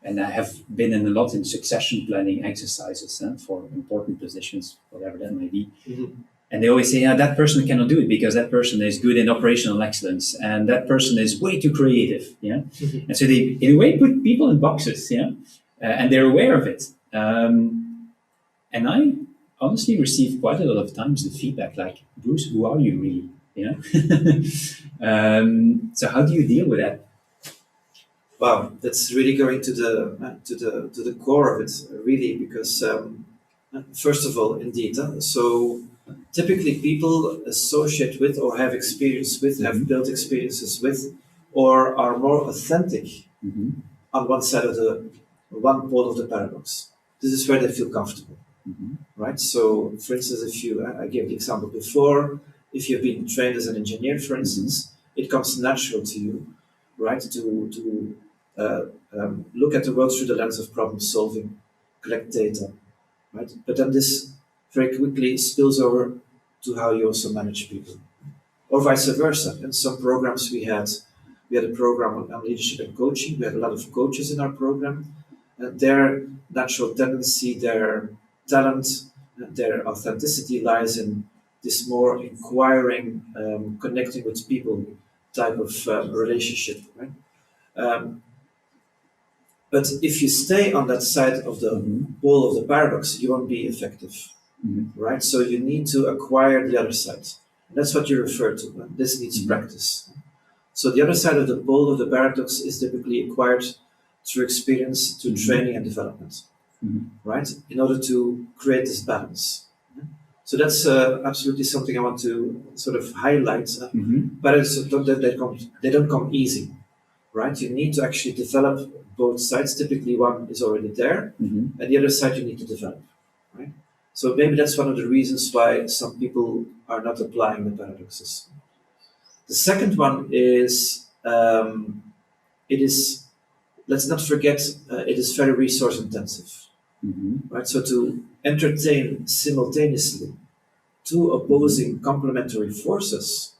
And I have been in a lot in succession planning exercises for important positions, whatever that might be. And they always say, that person cannot do it because that person is good in operational excellence and that person is way too creative. Yeah. And so they, in a way, put people in boxes. Yeah. And they're aware of it. And I honestly receive quite a lot of times the feedback like, Bruce, who are you really? Yeah. So how do you deal with that? Wow, that's really going to the core of it, really, because first of all, indeed, so typically people associate with or have experience with, have built experiences with, or are more authentic on one side of one pole of the paradox. This is where they feel comfortable, right? So, for instance, I gave the example before, if you've been trained as an engineer, for instance, it comes natural to you, right, to look at the world through the lens of problem solving, collect data, right? But then this very quickly spills over to how you also manage people, or vice versa. In some programs we had a program on leadership and coaching. We had a lot of coaches in our program. Their natural tendency, their talent, their authenticity lies in this more inquiring, connecting with people type of relationship, right? But if you stay on that side of the pole of the paradox, you won't be effective, right? So you need to acquire the other side. That's what you refer to. This needs practice. So the other side of the pole of the paradox is typically acquired through experience, through training and development. right? In order to create this balance. So that's absolutely something I want to sort of highlight. But it's, they don't come easy, right? You need to actually develop both sides. Typically, one is already there, and the other side you need to develop, right? So maybe that's one of the reasons why some people are not applying the paradoxes. The second one is it is. Let's not forget it is very resource intensive, right? So to entertain simultaneously two opposing complementary forces,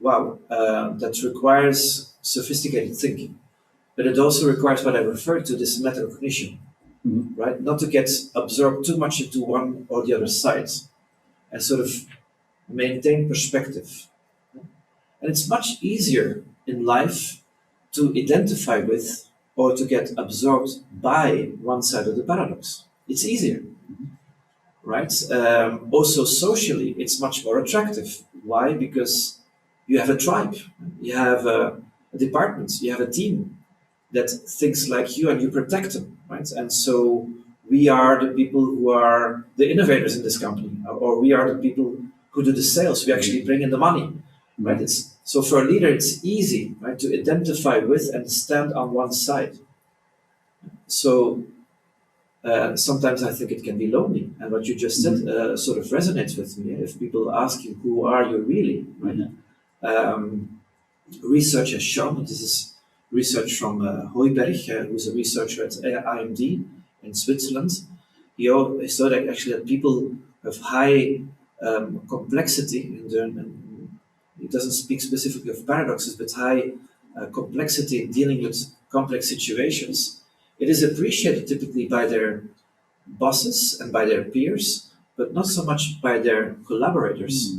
wow, that requires sophisticated thinking. But it also requires what I refer to this metacognition, right? Not to get absorbed too much into one or the other side and sort of maintain perspective. And it's much easier in life to identify with or to get absorbed by one side of the paradox. It's easier, right? Also socially, it's much more attractive. Why? Because you have a tribe, you have a department, you have a team that thinks like you and you protect them, right? And so we are the people who are the innovators in this company, or we are the people who do the sales. We actually bring in the money, right? So for a leader, it's easy, right, to identify with and stand on one side. So sometimes I think it can be lonely, and what you just said sort of resonates with me. If people ask you, "Who are you really?" Right? Research has shown, this is research from Hooiberg, who's a researcher at IMD in Switzerland. He saw that actually that people have high complexity in their, he doesn't speak specifically of paradoxes, but high complexity in dealing with complex situations. It is appreciated typically by their bosses and by their peers, but not so much by their collaborators,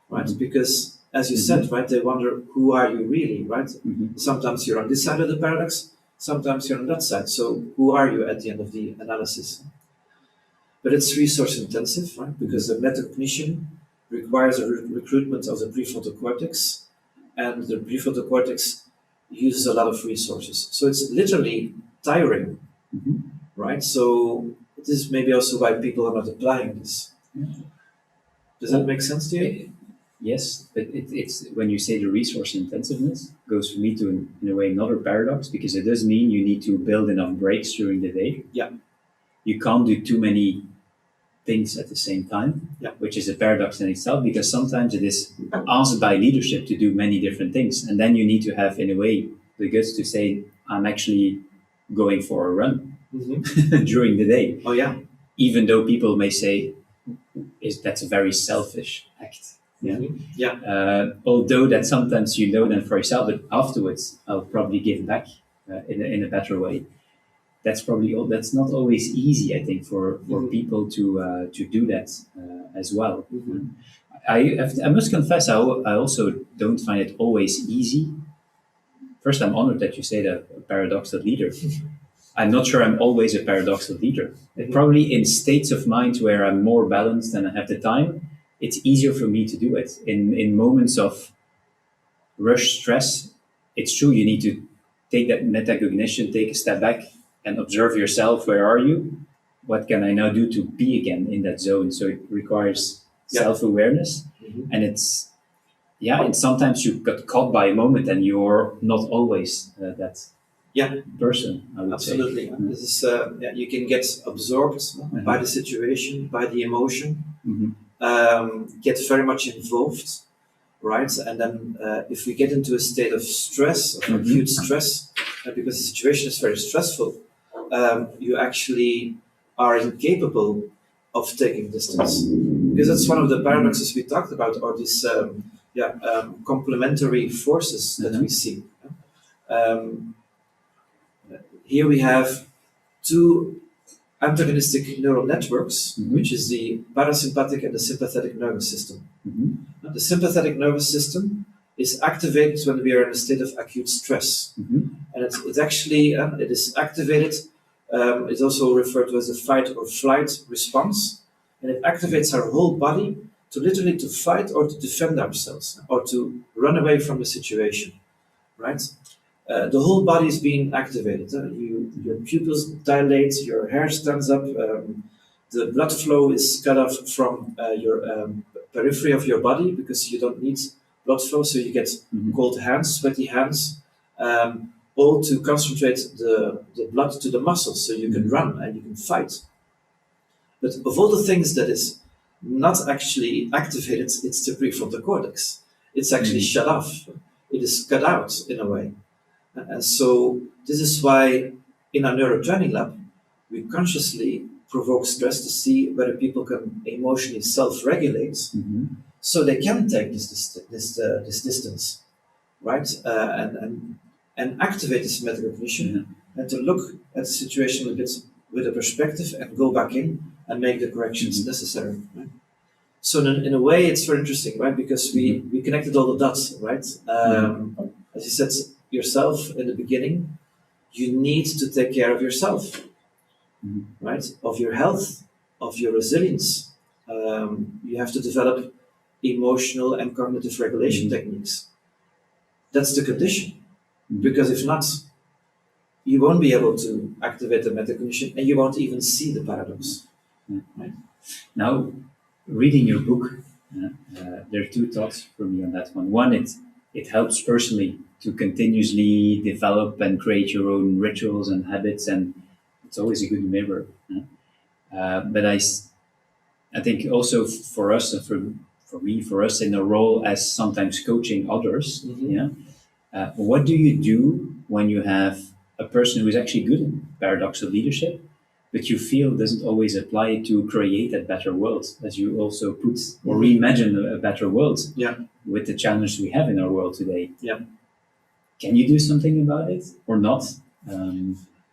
right? Because as you said, right, they wonder, who are you really, right? Sometimes you're on this side of the paradox, sometimes you're on that side. So who are you at the end of the analysis? But it's resource intensive, right? Because the metacognition requires a recruitment of the prefrontal cortex, and the prefrontal cortex uses a lot of resources. So it's literally tiring, right? So this is maybe also why people are not applying this. Does that make sense to you? Yes, but it's when you say the resource intensiveness goes for me to, in a way, another paradox, because it does mean you need to build enough breaks during the day. Yeah. You can't do too many things at the same time, which is a paradox in itself, because sometimes it is asked by leadership to do many different things. And then you need to have, in a way, the guts to say, I'm actually going for a run during the day. Oh, yeah. Even though people may say, that's a very selfish act. Although that sometimes you know them for yourself, but afterwards I'll probably give back in a better way. That's probably that's not always easy, I think, for people to do that as well. I must confess, I also don't find it always easy. First, I'm honored that you say that a paradoxical leader. I'm not sure I'm always a paradoxical leader. Probably in states of mind where I'm more balanced and I have the time, it's easier for me to do it. In moments of rush stress, it's true, you need to take that metacognition, take a step back and observe yourself. Where are you? What can I now do to be again in that zone? So it requires self-awareness. And and sometimes you got caught by a moment and you're not always that person, I would Absolutely. say. This is, you can get absorbed by the situation, by the emotion, get very much involved, right? And then if we get into a state of stress, of acute stress, because the situation is very stressful, you actually are incapable of taking distance. Because that's one of the paradoxes we talked about, or these complementary forces that we see. Here we have two antagonistic neural networks, which is the parasympathetic and the sympathetic nervous system. The sympathetic nervous system is activated when we are in a state of acute stress. And it's actually, it is activated, it's also referred to as a fight or flight response, and it activates our whole body to literally to fight or to defend ourselves, or to run away from the situation, right? the whole body is being activated. Your pupils dilate, your hair stands up, the blood flow is cut off from your periphery of your body because you don't need blood flow, so you get cold hands, sweaty hands, all to concentrate the blood to the muscles so you can run and you can fight. But of all the things that is not actually activated, it's the prefrontal cortex. It's actually shut off. It is cut out in a way. And so this is why in our NeuroTrainingLab, we consciously provoke stress to see whether people can emotionally self-regulate so they can take this distance, right? And activate this metacognition and to look at the situation a bit with a perspective and go back in and make the corrections necessary. Right? So in a way, it's very interesting, right? Because we connected all the dots, right? As you said yourself in the beginning, you need to take care of yourself, right? Of your health, of your resilience. You have to develop emotional and cognitive regulation techniques. That's the condition. Because if not, you won't be able to activate the metacognition and you won't even see the paradox. Right? Now, reading your book, there are two thoughts for me on that one. One, it helps personally to continuously develop and create your own rituals and habits, and it's always a good mirror. But I think also for us, for us in a role as sometimes coaching others, what do you do when you have a person who is actually good in paradoxical leadership, but you feel doesn't always apply to create a better world, as you also put or reimagine a better world with the challenge we have in our world today? Yeah. Can you do something about it or not?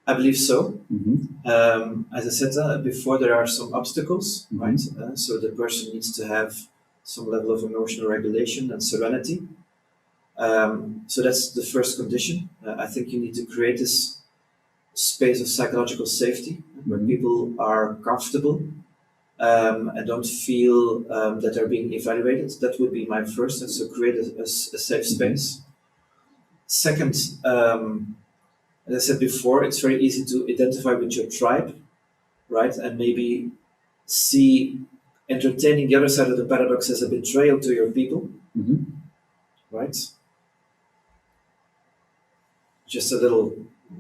I believe so. As I said before, there are some obstacles, right? So the person needs to have some level of emotional regulation and serenity. So that's the first condition. I think you need to create this space of psychological safety where people are comfortable and don't feel that they're being evaluated. That would be my first. And so create a safe space. Second, as I said before, it's very easy to identify with your tribe, right? And maybe see entertaining the other side of the paradox as a betrayal to your people, right? Just a little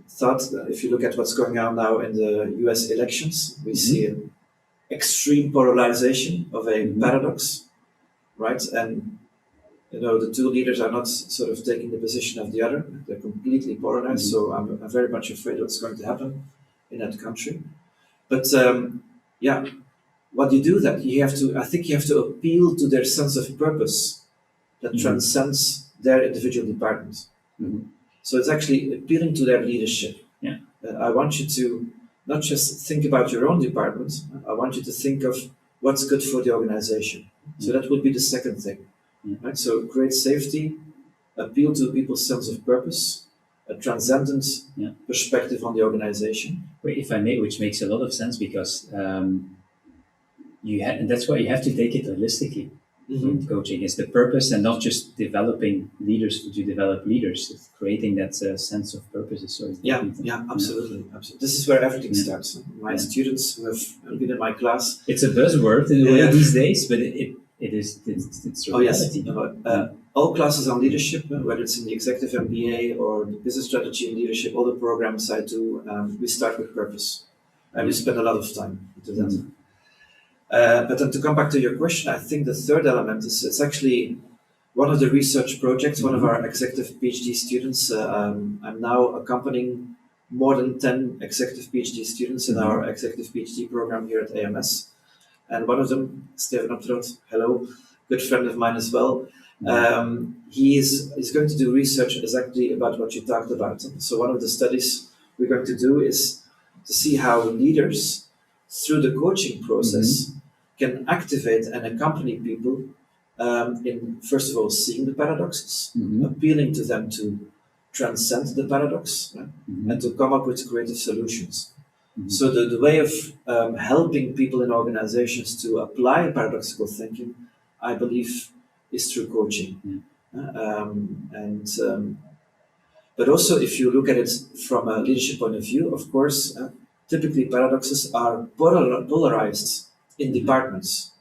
thought, if you look at what's going on now in the US elections, we see an extreme polarization of a paradox, right? And the two leaders are not sort of taking the position of the other. They're completely polarized. So I'm very much afraid what's going to happen in that country. But what you do that, I think you have to appeal to their sense of purpose that transcends their individual department. So it's actually appealing to their leadership. I want you to not just think about your own department. I want you to think of what's good for the organization. So that would be the second thing. Right? So create safety, appeal to people's sense of purpose, a transcendent perspective on the organization. If I may, which makes a lot of sense because and that's why you have to take it holistically. In coaching is the purpose and not just developing leaders to develop leaders. It's creating that sense of purpose is so important. Absolutely. This is where everything starts. My students who have been in my class. It's a buzzword in a way these days, but it's reality. All classes on leadership, whether it's in the executive MBA or the business strategy and leadership, all the programs I do, we start with purpose. And we spend a lot of time to that. But then to come back to your question, I think the third element is it's actually one of the research projects, one of our executive PhD students. I'm now accompanying more than 10 executive PhD students in our executive PhD program here at AMS. And one of them, Steven Poelmans, hello, good friend of mine as well. He is going to do research exactly about what you talked about. So one of the studies we're going to do is to see how leaders, through the coaching process, can activate and accompany people in, first of all, seeing the paradoxes, appealing to them to transcend the paradox, and to come up with creative solutions. So the way of helping people in organizations to apply paradoxical thinking, I believe, is through coaching. But also, if you look at it from a leadership point of view, of course, typically paradoxes are polarized in departments,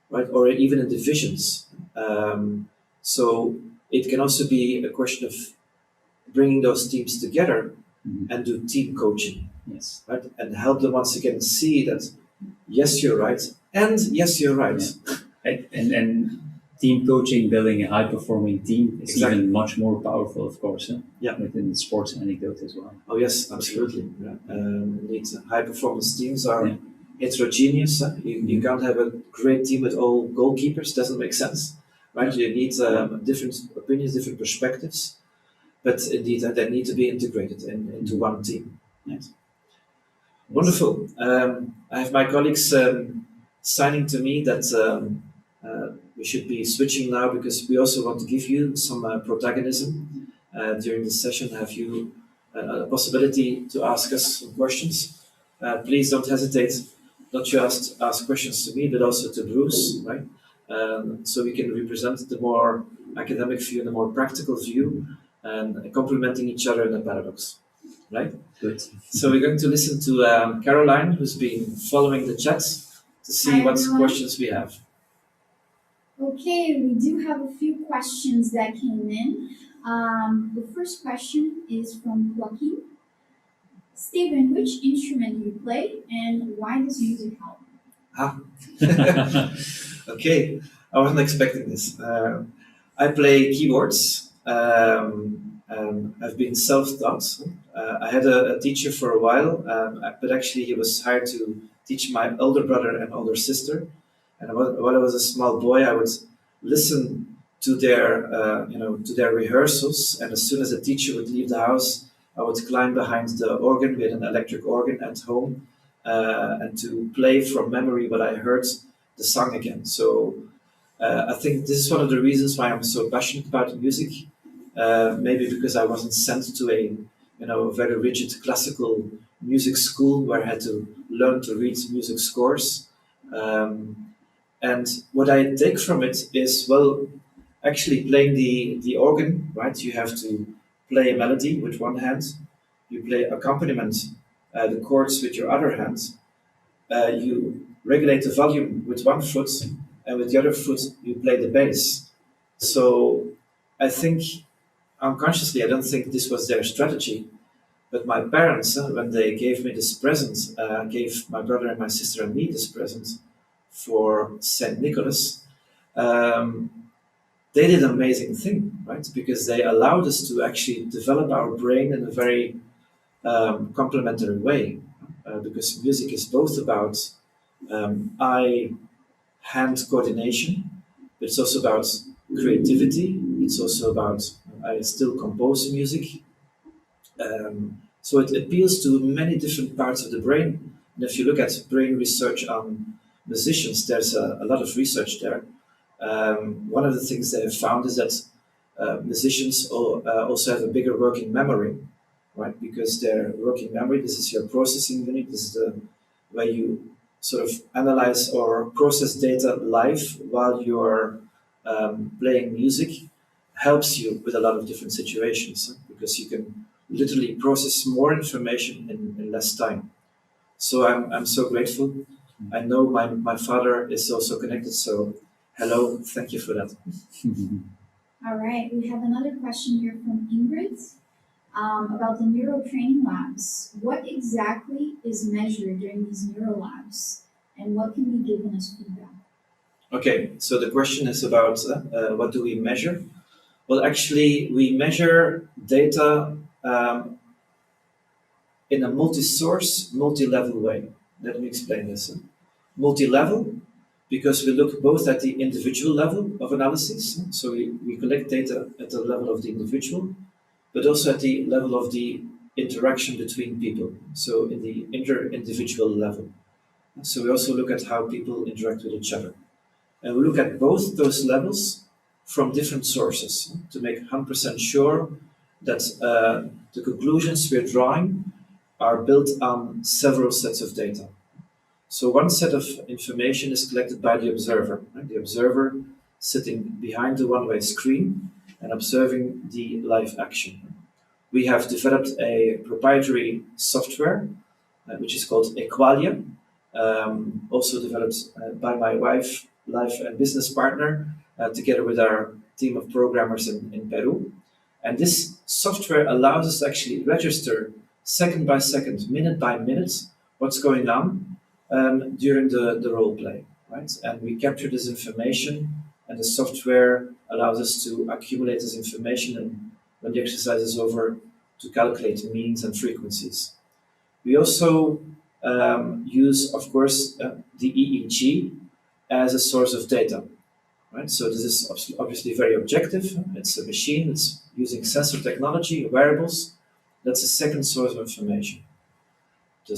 right, or even in divisions. So it can also be a question of bringing those teams together and do team coaching, Yes. right, and help them once again see that yes, you're right, and yes, you're right. And team coaching, building a high-performing team is Exactly. even much more powerful, of course, Yeah. within the sports anecdote as well. Oh yes, absolutely. Yeah. Indeed, high-performance teams are Yeah. heterogeneous. You can't have a great team with all goalkeepers. Doesn't make sense, right? You need different opinions, different perspectives, but indeed they need to be integrated into one team. Yes. Wonderful. I have my colleagues signing to me that we should be switching now because we also want to give you some protagonism during this session. Have you a possibility to ask us some questions? Please don't hesitate not just ask questions to me, but also to Bruce, right? So we can represent the more academic view and the more practical view, and complementing each other in a paradox, right? Good. So we're going to listen to Caroline, who's been following the chat to see Hi, what everyone. questions we have. Okay, we do have a few questions that came in. The first question is from Joaquin. Steven, which instrument do you play and why does music help? Okay, I wasn't expecting this. I play keyboards. I've been self-taught. I had a teacher for a while, but actually he was hired to teach my older brother and older sister. And while I was a small boy, I would listen to their rehearsals. And as soon as the teacher would leave the house, I would climb behind the organ. We had an electric organ at home, and to play from memory what I heard the song again. So I think this is one of the reasons why I'm so passionate about music. Maybe because I wasn't sent to a very rigid classical music school where I had to learn to read music scores. And what I take from it is, well, actually playing the organ, right? You have to play a melody with one hand, you play accompaniment, the chords with your other hand, you regulate the volume with one foot, and with the other foot you play the bass. So I think unconsciously, I don't think this was their strategy, but my parents, when they gave me this present, gave my brother and my sister and me this present for Saint Nicholas, they did an amazing thing, right? Because they allowed us to actually develop our brain in a very complementary way. Because music is both about eye-hand coordination, but it's also about creativity. It's also about I still compose music. So it appeals to many different parts of the brain. And if you look at brain research on musicians, there's a lot of research there. One of the things they have found is that musicians also have a bigger working memory, right? Because their working memory, this is your processing unit, this is the way you sort of analyze or process data live while you're playing music, helps you with a lot of different situations because you can literally process more information in less time. So I'm so grateful. I know my father is also connected, so hello, thank you for that. All right, we have another question here from Ingrid about the NeuroTrainingLabs. What exactly is measured during these neurolabs and what can be given as feedback? Okay, so the question is about what do we measure? Well, actually, we measure data in a multi-source, multi-level way. Let me explain this. Multi-level, because we look both at the individual level of analysis, so we collect data at the level of the individual, but also at the level of the interaction between people, so in the inter-individual level. So we also look at how people interact with each other. And we look at both those levels from different sources to make 100% sure that the conclusions we're drawing are built on several sets of data. So one set of information is collected by the observer, right? The observer sitting behind the one-way screen and observing the live action. we have developed a proprietary software, which is called Equalia, also developed by my wife, life and business partner, together with our team of programmers in Peru. And this software allows us to actually register second by second, minute by minute, what's going on during the role play, right? And we capture this information, and the software allows us to accumulate this information, and when the exercise is over, to calculate means and frequencies. We also use, of course, the EEG as a source of data, right? So this is obviously very objective. It's a machine. It's using sensor technology, wearables. That's the second source of information. The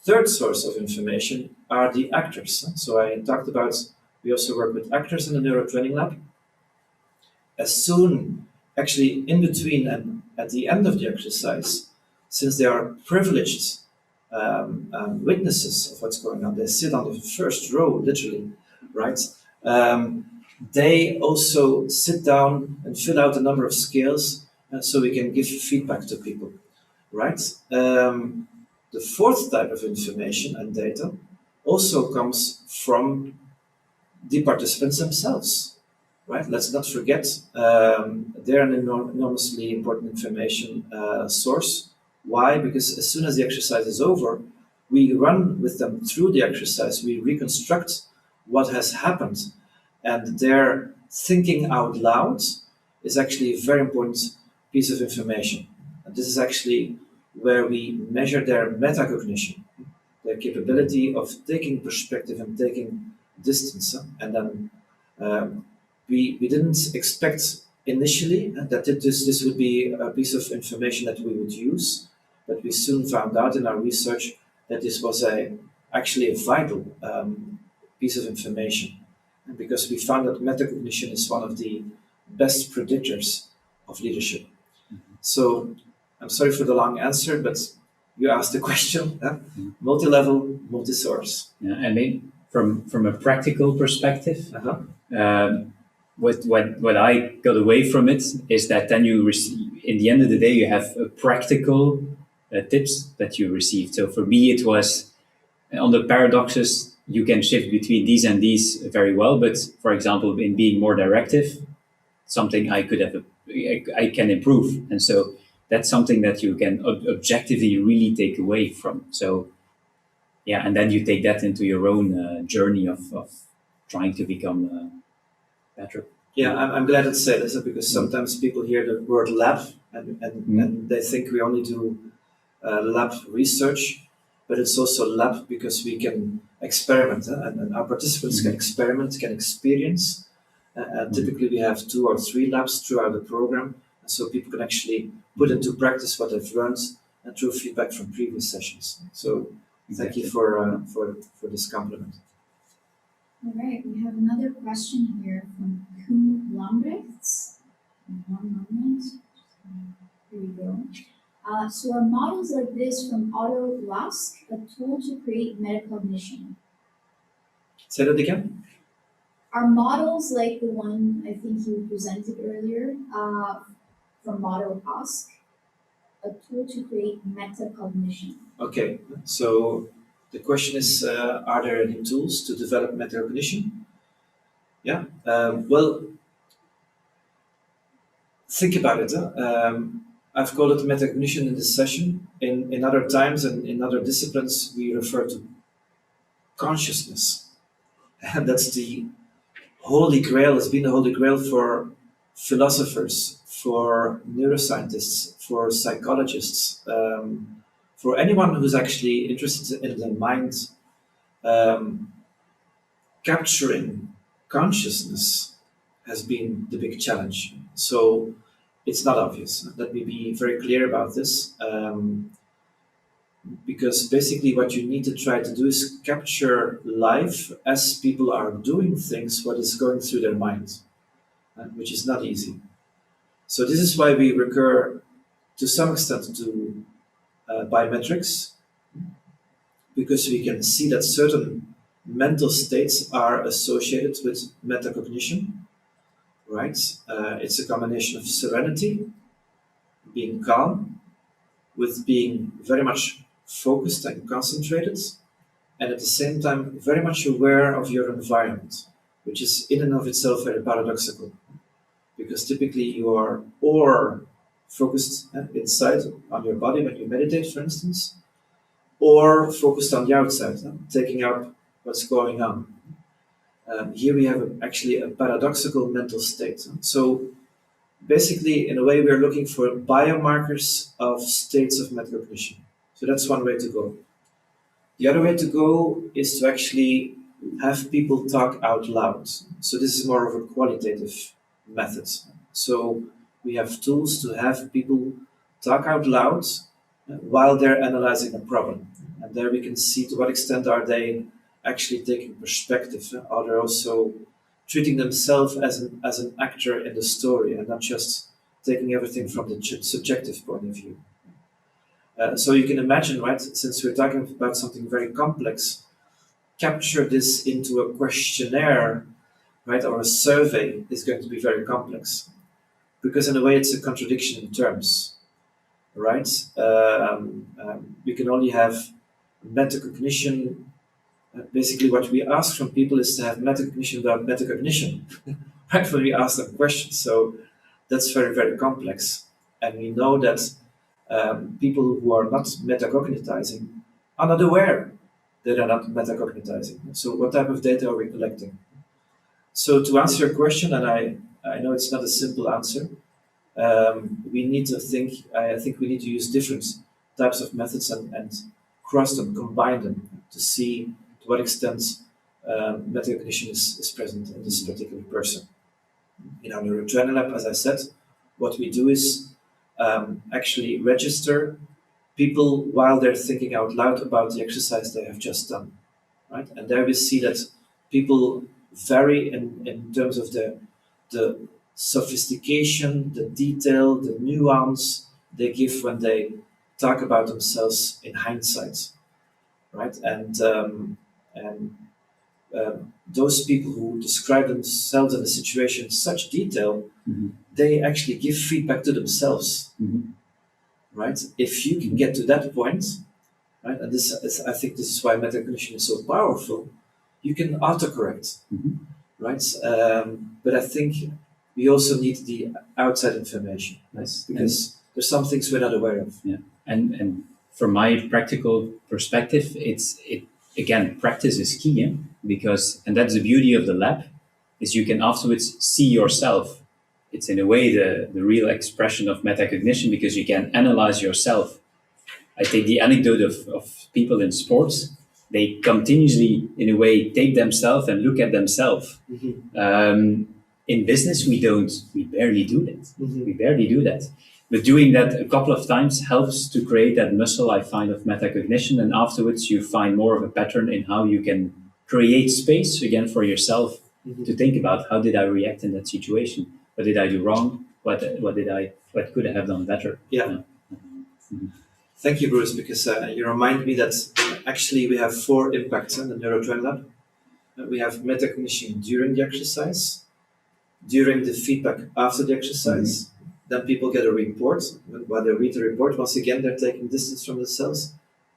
third source of information are the actors. So I talked about, we also work with actors in the NeuroTrainingLab. As soon, actually in between and at the end of the exercise, since they are privileged witnesses of what's going on, they sit on the first row, literally, right? They also sit down and fill out a number of scales so we can give feedback to people, right? The fourth type of information and data also comes from the participants themselves, right? Let's not forget they're an enormously important information source. Why? Because as soon as the exercise is over, we run with them through the exercise, we reconstruct what has happened, and their thinking out loud is actually a very important piece of information. And this is actually where we measure their metacognition, their capability of taking perspective and taking distance. And then we didn't expect initially that this would be a piece of information that we would use, but we soon found out in our research that this was actually a vital piece of information, because we found that metacognition is one of the best predictors of leadership. So I'm sorry for the long answer, but you asked the question, multi-level, multi-source. Yeah, and maybe from a practical perspective, what I got away from it is that then you receive, in the end of the day, you have practical tips that you received. So for me, it was on the paradoxes, you can shift between these and these very well. But for example, in being more directive, something I can improve. And so that's something that you can objectively really take away from. So yeah, and then you take that into your own journey of trying to become better. Yeah, I'm glad to say this, because sometimes people hear the word lab and they think we only do lab research, but it's also lab because we can experiment, and our participants can experiment, can experience. Typically we have 2 or 3 labs throughout the program, and so people can actually put into practice what they've learned and through feedback from previous sessions. So thank you for this compliment. All right, we have another question here from Koen Lambrechts. One moment. Here we go. So are models like this from Otto Lask a tool to create metacognition? Say that again? Are models like the one I think you presented earlier from Otto Lask a tool to create metacognition? Okay, so the question is, are there any tools to develop metacognition? Yeah, well, think about it. I've called it metacognition in this session. In other times and in other disciplines, we refer to consciousness. And that's the holy grail, it's been the holy grail for philosophers, for neuroscientists, for psychologists, for anyone who's actually interested in the mind. Capturing consciousness has been the big challenge. So it's not obvious. Let me be very clear about this. Because basically what you need to try to do is capture life as people are doing things, what is going through their mind, which is not easy. So this is why we recur to some extent to biometrics, because we can see that certain mental states are associated with metacognition, right? It's a combination of serenity, being calm, with being very much focused and concentrated, and at the same time very much aware of your environment, which is in and of itself very paradoxical, because typically you are or focused inside on your body when you meditate, for instance, or focused on the outside, taking out what's going on. Here we have actually a paradoxical mental state. So basically, in a way, we're looking for biomarkers of states of metacognition. So that's one way to go. The other way to go is to actually have people talk out loud. So this is more of a qualitative method. So we have tools to have people talk out loud while they're analyzing a problem. And there we can see to what extent are they actually taking perspective. Are they also treating themselves as an actor in the story and not just taking everything from the subjective point of view. So you can imagine, right, since we're talking about something very complex, capture this into a questionnaire, right, or a survey is going to be very complex. Because in a way it's a contradiction in terms, right? We can only have metacognition. Basically what we ask from people is to have metacognition without metacognition, right, when we ask them questions. So that's very, very complex. And we know that people who are not metacognitizing are not aware that they're not metacognitizing. So what type of data are we collecting? So to answer your question, and I know it's not a simple answer, we need to think, I think we need to use different types of methods and cross them, combine them to see to what extent metacognition is present in this particular person. In our NeuroTrainingLab, as I said, what we do is actually register people while they're thinking out loud about the exercise they have just done, right? And there we see that people vary in terms of the sophistication, the detail, the nuance they give when they talk about themselves in hindsight, right? And those people who describe themselves in a situation in such detail, they actually give feedback to themselves, right? If you can get to that point, right, and this is, I think this is why metacognition is so powerful, you can autocorrect, right? But I think we also need the outside information, right? Because there's some things we're not aware of. Yeah, and from my practical perspective, again, practice is key, because, and that's the beauty of the lab, is you can afterwards see yourself. It's in a way the real expression of metacognition, because you can analyze yourself. I take the anecdote of people in sports. They continuously, in a way, take themselves and look at themselves. In business, we barely do that. We barely do that. But doing that a couple of times helps to create that muscle, I find, of metacognition. And afterwards, you find more of a pattern in how you can create space, again, for yourself to think about, how did I react in that situation? What did I do wrong? What could I have done better? Yeah. Thank you, Bruce, because you remind me that actually we have 4 impacts in the NeuroTrainingLab. We have metacognition during the exercise, during the feedback after the exercise. Then people get a report. While they read the report, once again, they're taking distance from themselves,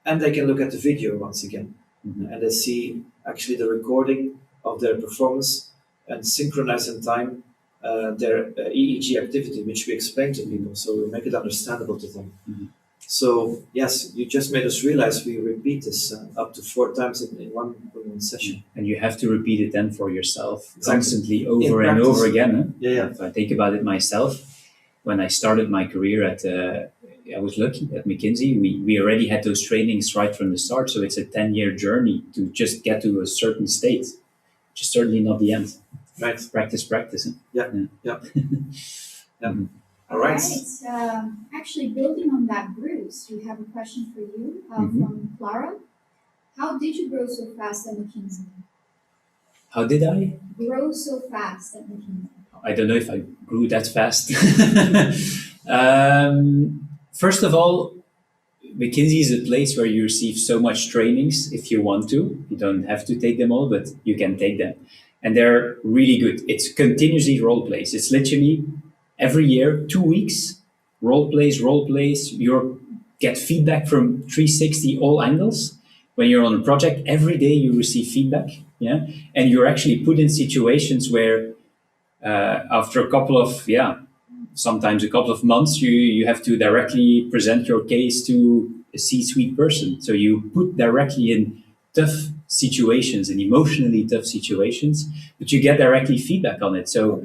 and they can look at the video once again. And they see actually the recording of their performance and synchronize in time their EEG activity, which we explain to people, so we make it understandable to them. So yes, you just made us realize we repeat this up to 4 times in one session. And you have to repeat it then for yourself, Exactly. Constantly over and over again. Yeah. If I think about it myself, when I started my career I was lucky at McKinsey, we already had those trainings right from the start. So it's a 10-year journey to just get to a certain state, which is certainly not the end. Right. Practice. Yeah. All right. Actually, building on that, Bruce, we have a question for you from Clara. How did you grow so fast at McKinsey? How did I? Grow so fast at McKinsey. I don't know if I grew that fast. First of all, McKinsey is a place where you receive so much trainings if you want to. You don't have to take them all, but you can take them. And they're really good. It's continuously role plays. It's literally every year, 2 weeks, role plays. You get feedback from 360 all angles. When you're on a project, every day you receive feedback, yeah, and you're actually put in situations where after a couple of sometimes a couple of months, you have to directly present your case to a C-suite person. So you put directly in tough situations and emotionally tough situations, but you get directly feedback on it. So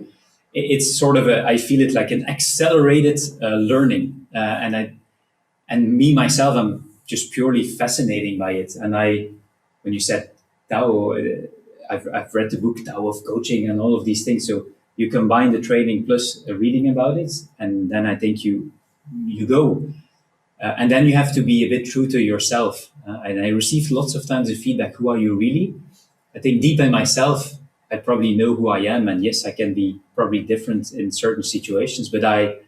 it's sort of I feel it like an accelerated learning, and me myself, I'm just purely fascinating by it. And when you said Tao, I've read the book Tao of Coaching and all of these things. So you combine the training plus reading about it, and then I think you go. And then you have to be a bit true to yourself. And I received lots of times the feedback, who are you really? I think deep in myself, I probably know who I am. And yes, I can be probably different in certain situations, but I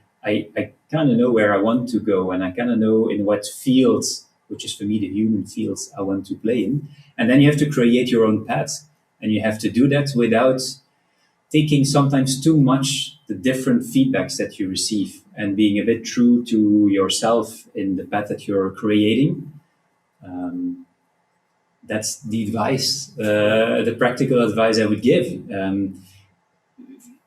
kind of know where I want to go, and I kind of know in what fields, which is for me the human fields, I want to play in. And then you have to create your own path, and you have to do that without taking sometimes too much the different feedbacks that you receive, and being a bit true to yourself in the path that you're creating. That's the advice, the practical advice I would give.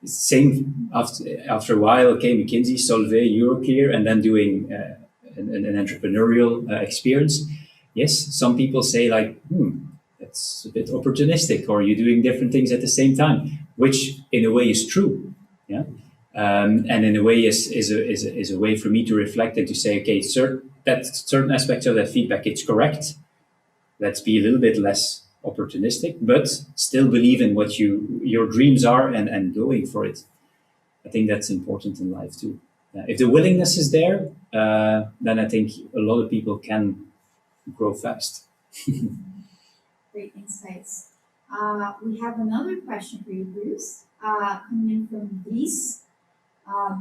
Same after a while, okay, McKinsey, Solvay, Euroclear, and then doing an entrepreneurial experience. Yes, some people say like, that's a bit opportunistic, or you're doing different things at the same time, which in a way is true, yeah. And in a way is a way for me to reflect and to say, okay, certain aspects of that feedback, it's correct. Let's be a little bit less opportunistic, but still believe in what your dreams are and going for it. I think that's important in life too. If the willingness is there, then I think a lot of people can grow fast. Great insights. We have another question for you, Bruce, coming in from Dries.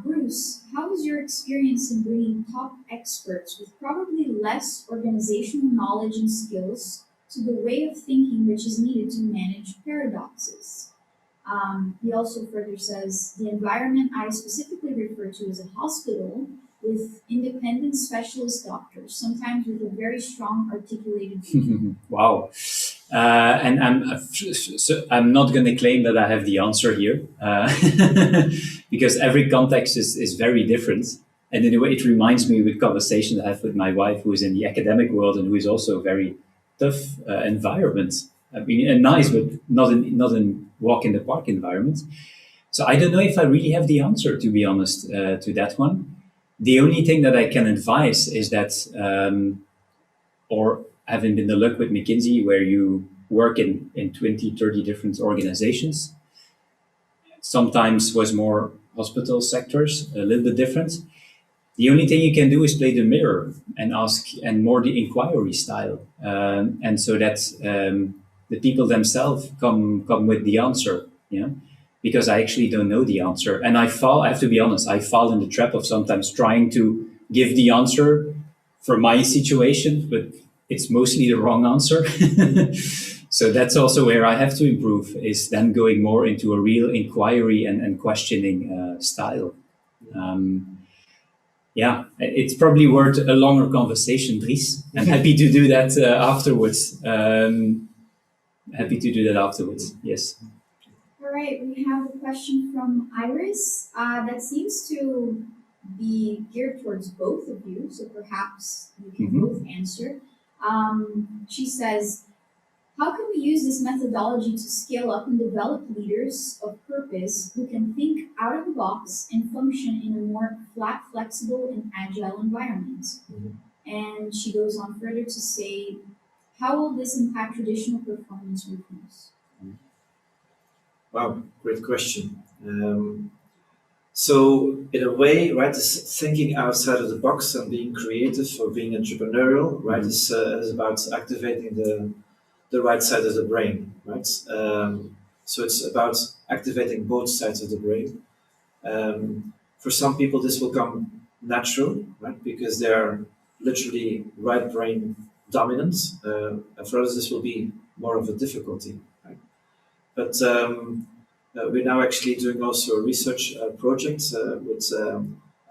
Bruce, how was your experience in bringing top experts with probably less organizational knowledge and skills to the way of thinking which is needed to manage paradoxes? He also further says, the environment I specifically refer to is a hospital with independent specialist doctors, sometimes with a very strong articulated view. Wow. And I'm not going to claim that I have the answer here, because every context is very different. And in a way, it reminds me of a conversation I have with my wife, who is in the academic world and who is also a very tough environment. I mean, a nice, but not in walk in the park environment. So I don't know if I really have the answer, to be honest, to that one. The only thing that I can advise is that, or having been the luck with McKinsey, where you work in 20, 30 different organizations, sometimes was more hospital sectors, a little bit different. The only thing you can do is play the mirror and ask, and more the inquiry style. And so that the people themselves come with the answer, yeah? Because I actually don't know the answer. And I have to be honest, I fall in the trap of sometimes trying to give the answer for my situation, but it's mostly the wrong answer. So that's also where I have to improve, is then going more into a real inquiry and questioning style. Yeah, it's probably worth a longer conversation, Dries. I'm happy to do that afterwards. Yes. All right, we have a question from Iris that seems to be geared towards both of you, so perhaps you can both answer. She says, how can we use this methodology to scale up and develop leaders of purpose who can think out of the box and function in a more flat, flexible, and agile environment? And she goes on further to say, how will this impact traditional performance reviews? Wow, great question. So in a way, right, this thinking outside of the box and being creative or being entrepreneurial, right, is about activating the right side of the brain, right? So it's about activating both sides of the brain. For some people, this will come natural, right, because they are literally right brain dominant. And for others, this will be more of a difficulty, right? But we're now actually doing also a research project with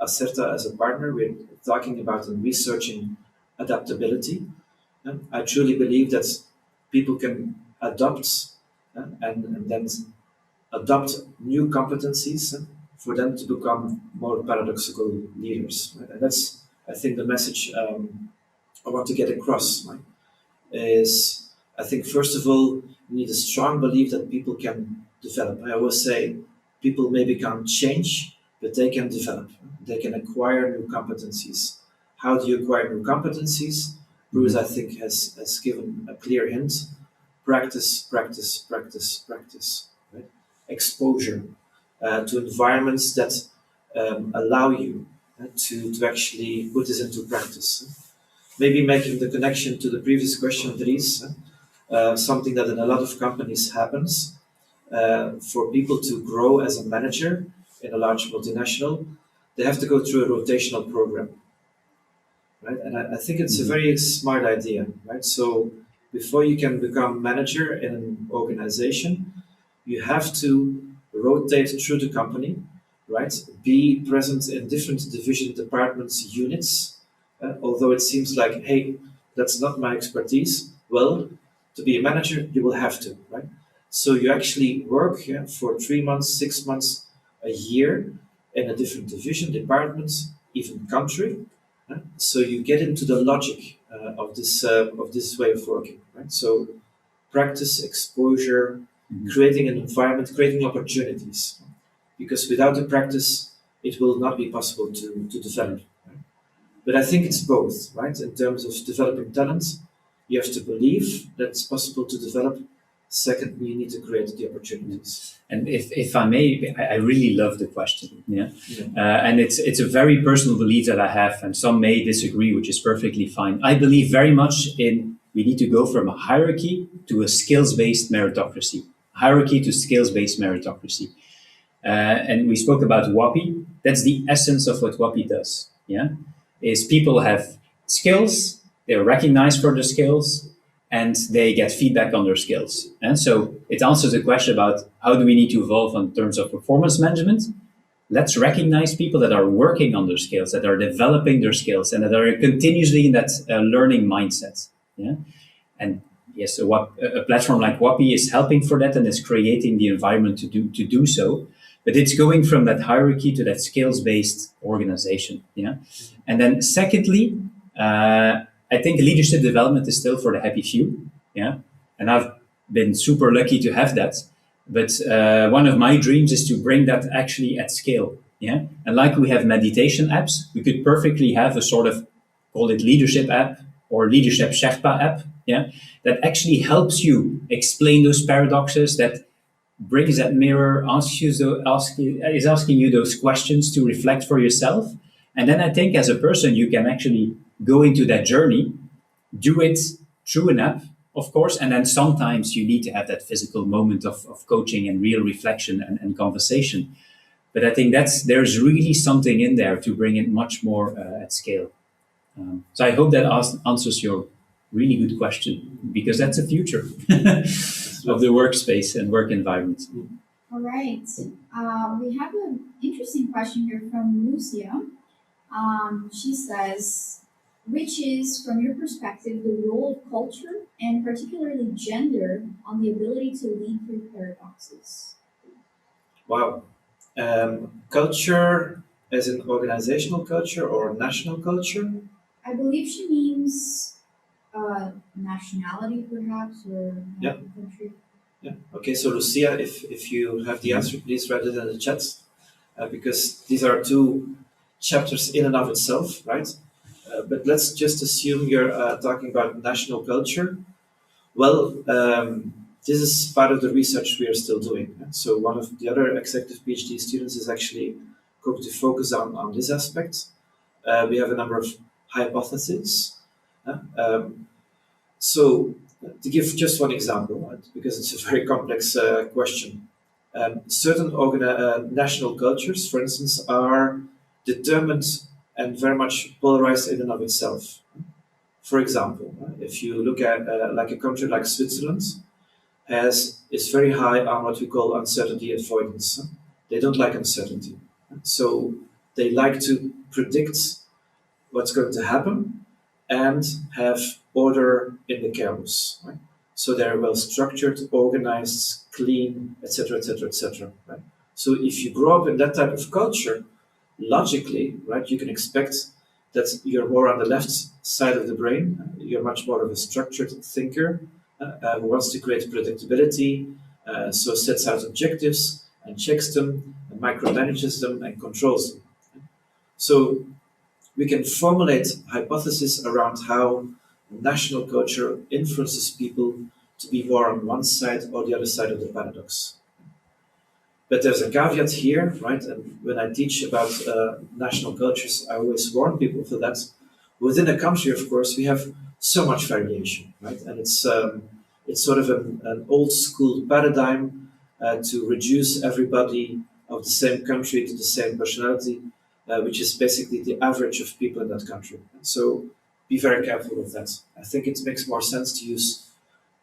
Acerta as a partner. We're talking about and researching adaptability. I truly believe that people can adopt and then adopt new competencies for them to become more paradoxical leaders. Right? And that's, I think, the message I want to get across. Right? Is I think first of all, you need a strong belief that people can develop. I always say people maybe can't change, but they can develop. They can acquire new competencies. How do you acquire new competencies? Bruce, I think, has given a clear hint. Practice, practice, practice, practice. Right? Exposure to environments that allow you to actually put this into practice. Maybe making the connection to the previous question, Dries, something that in a lot of companies happens. For people to grow as a manager in a large multinational, they have to go through a rotational program, right? And I think it's a very smart idea, right? So before you can become manager in an organization, you have to rotate through the company, right? Be present in different division departments, units. Although it seems like, hey, that's not my expertise. Well, to be a manager, you will have to, right? So you actually work for 3 months, 6 months, a year in a different division, department, even country. So you get into the logic of this way of working, right? So practice, exposure, creating an environment, creating opportunities. Because without the practice, it will not be possible to develop. Right? But I think it's both, right? In terms of developing talent, you have to believe that it's possible to develop. Second, you need to create the opportunities. And if I may, I really love the question. Yeah, and it's a very personal belief that I have, and some may disagree, which is perfectly fine. I believe very much in we need to go from a hierarchy to a skills-based meritocracy. Hierarchy to skills-based meritocracy. And we spoke about WAPI. That's the essence of what WAPI does. Yeah, is people have skills, they're recognized for their skills, and they get feedback on their skills. And so it answers the question about how do we need to evolve in terms of performance management. Let's recognize people that are working on their skills, that are developing their skills, and that are continuously in that learning mindset. Yeah, and yes, a platform like WAPI is helping for that and is creating the environment to do so. But it's going from that hierarchy to that skills-based organization. Yeah, and then secondly, I think leadership development is still for the happy few. Yeah, and I've been super lucky to have that. But one of my dreams is to bring that actually at scale. Yeah, and like we have meditation apps, we could perfectly have a sort of call it leadership app or leadership Sherpa app. Yeah, that actually helps you explain those paradoxes, that brings that mirror, is asking you those questions to reflect for yourself. And then I think as a person, you can actually go into that journey, do it through an app, of course, and then sometimes you need to have that physical moment of coaching and real reflection and conversation. But I think there's really something in there to bring it much more at scale. So I hope that answers your really good question, because that's the future of the workspace and work environment. All right. We have an interesting question here from Lucia. She says, which is, from your perspective, the role of culture and particularly gender on the ability to lead through paradoxes? Wow. Culture as an organizational culture or national culture? I believe she means nationality, perhaps, or country. Yeah. Okay, so Lucia, if you have the answer, please write it in the chat, because these are two chapters in and of itself, right? But let's just assume you're talking about national culture. Well, this is part of the research we are still doing. So one of the other executive PhD students is actually going to focus on this aspect. We have a number of hypotheses. So to give just one example, right, because it's a very complex question, certain national cultures, for instance, are determined and very much polarized in and of itself. For example, if you look at like a country like Switzerland, is very high on what we call uncertainty avoidance. They don't like uncertainty. So They like to predict what's going to happen and have order in the chaos. Right? So they're well structured, organized, clean, etc., etc., etc. Right? So if you grow up in that type of culture, logically, right, you can expect that you're more on the left side of the brain. You're much more of a structured thinker who wants to create predictability, so sets out objectives and checks them, and micromanages them and controls them. So we can formulate hypotheses around how national culture influences people to be more on one side or the other side of the paradox. But there's a caveat here, right? And when I teach about national cultures, I always warn people for that. Within a country, of course, we have so much variation, right? And it's sort of an old school paradigm to reduce everybody of the same country to the same personality, which is basically the average of people in that country. So be very careful with that. I think it makes more sense to use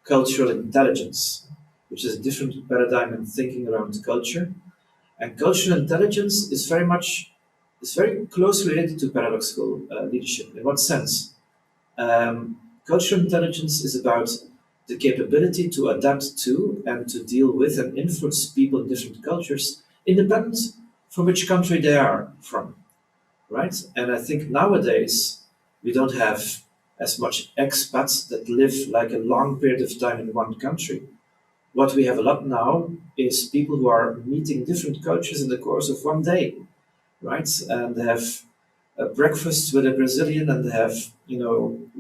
cultural intelligence, which is a different paradigm in thinking around culture. And cultural intelligence is very closely related to paradoxical leadership. In what sense? Cultural intelligence is about the capability to adapt to and to deal with and influence people in different cultures, independent from which country they are from, right? And I think nowadays we don't have as much expats that live like a long period of time in one country. What we have a lot now is people who are meeting different cultures in the course of one day, right? And they have a breakfast with a Brazilian, and they have,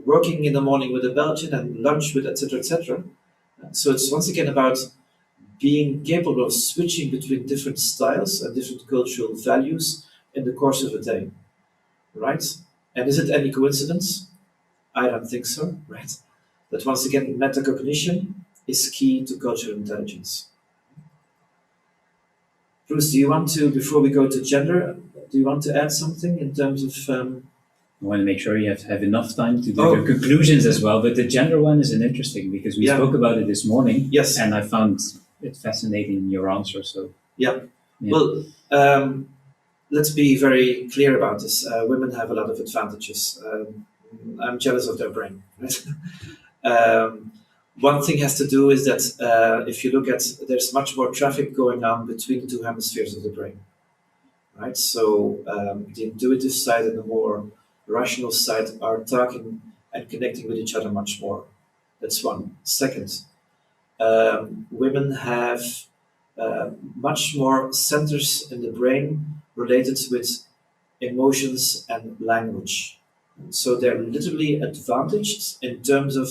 working in the morning with a Belgian and lunch with etc. etc. So it's once again about being capable of switching between different styles and different cultural values in the course of a day, right? And is it any coincidence? I don't think so, right? But once again, metacognition is key to cultural intelligence. Bruce, do you want to, before we go to gender, do you want to add something in terms of... I want to make sure you have enough time to do your conclusions as well, but the gender one is an interesting, because we spoke about it this morning, yes, and I found it fascinating in your answer. So well, let's be very clear about this. Women have a lot of advantages. I'm jealous of their brain. Right? One thing has to do is that if you look at, there's much more traffic going on between the two hemispheres of the brain, right? So the intuitive side and the more rational side are talking and connecting with each other much more. That's one. Second, women have much more centers in the brain related with emotions and language. So they're literally advantaged in terms of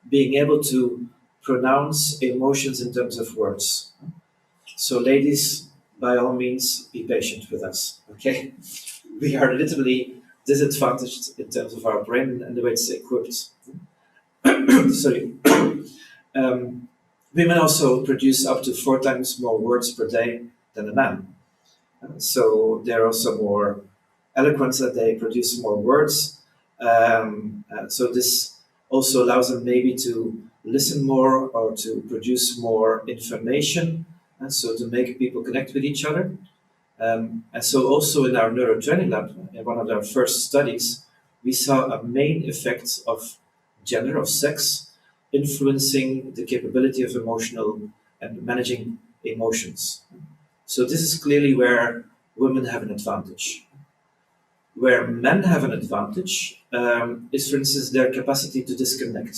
being able to pronounce emotions in terms of words. So ladies, by all means, be patient with us, okay? We are literally disadvantaged in terms of our brain and the way it's equipped. Sorry. Women also produce up to 4 times more words per day than a man. So they're also more eloquent, that they produce more words. So this also allows them maybe to listen more or to produce more information, and so to make people connect with each other. And so also in our NeuroTrainingLab, in one of our first studies, we saw a main effect of gender, of sex, influencing the capability of emotional and managing emotions. So this is clearly where women have an advantage. Where men have an advantage is, for instance, their capacity to disconnect,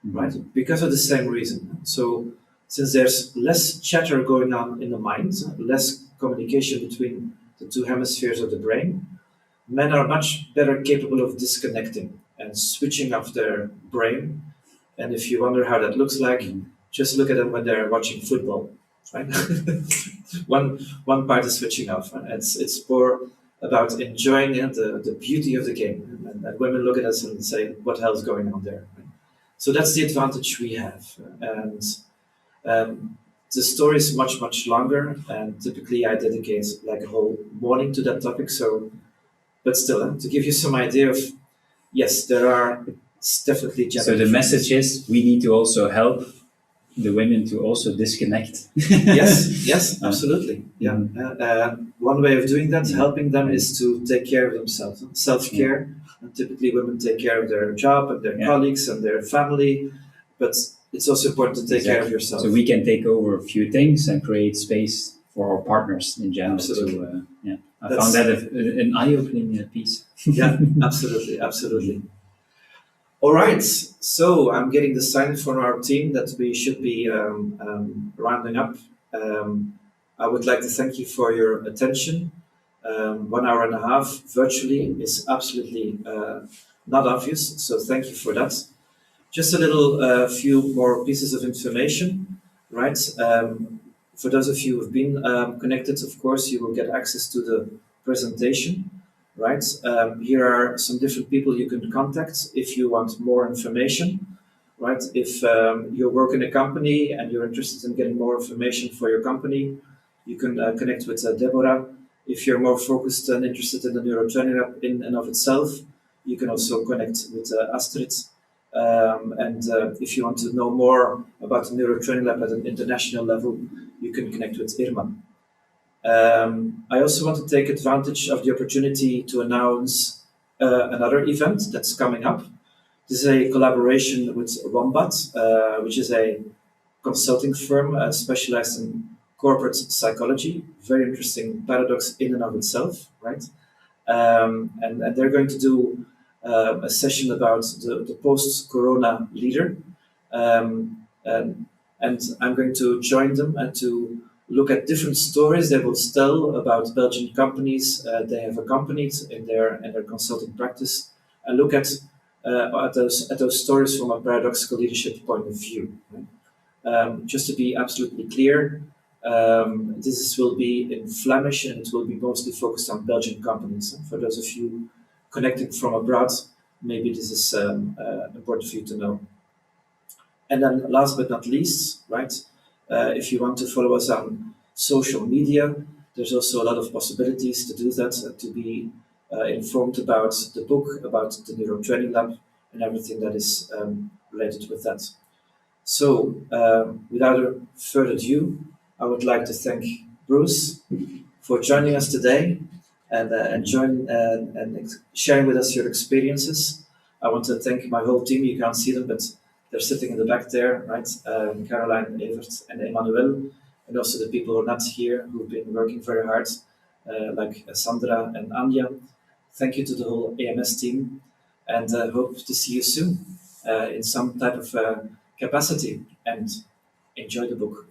right? Because of the same reason. So since there's less chatter going on in the mind, less communication between the two hemispheres of the brain, men are much better capable of disconnecting and switching off their brain. And if you wonder how that looks like, just look at them when they're watching football, right? one part is switching off. Right? It's more about enjoying the beauty of the game. And women look at us and say, what the hell is going on there? Right? So that's the advantage we have. And the story is much, much longer. And typically I dedicate like a whole morning to that topic. So, but still, to give you some idea of, yes, there are definitely gender So the message is, we need to also help the women to also disconnect. Yes, absolutely. Yeah. One way of doing that, helping them, is to take care of themselves. Self-care. And typically, women take care of their job and their colleagues and their family, but it's also important to take care of yourself. So we can take over a few things and create space for our partners in general. Absolutely. I found that an eye-opening piece. Yeah, absolutely. All right, so I'm getting the sign from our team that we should be rounding up. I would like to thank you for your attention. 1 hour and a half virtually is absolutely not obvious, so thank you for that. Just a little few more pieces of information, right? For those of you who've been connected, of course, you will get access to the presentation, right? Here are some different people you can contact if you want more information, right? If you work in a company and you're interested in getting more information for your company, you can connect with Deborah. If you're more focused and interested in the NeuroTrainingLab in and of itself, you can also connect with Astrid. And if you want to know more about the NeuroTrainingLab at an international level, you can connect with Irma. I also want to take advantage of the opportunity to announce another event that's coming up. This is a collaboration with Wombat, which is a consulting firm specialized in corporate psychology. Very interesting paradox in and of itself, right? And they're going to do a session about the post-corona leader. And I'm going to join them and to look at different stories they will tell about Belgian companies they have accompanied in their consulting practice, and look at those stories from a paradoxical leadership point of view. Right? Just to be absolutely clear, this will be in Flemish and it will be mostly focused on Belgian companies. And for those of you connecting from abroad, maybe this is important for you to know. And then last but not least, right, if you want to follow us on social media, there's also a lot of possibilities to do that, to be informed about the book, about the NeuroTrainingLab, and everything that is related with that. So, without further ado, I would like to thank Bruce for joining us today and sharing with us your experiences. I want to thank my whole team. You can't see them, but they're sitting in the back there, right? Caroline, Evert, and Emmanuel, and also the people who are not here, who've been working very hard, like Sandra and Anya. Thank you to the whole AMS team, and hope to see you soon in some type of capacity, and enjoy the book.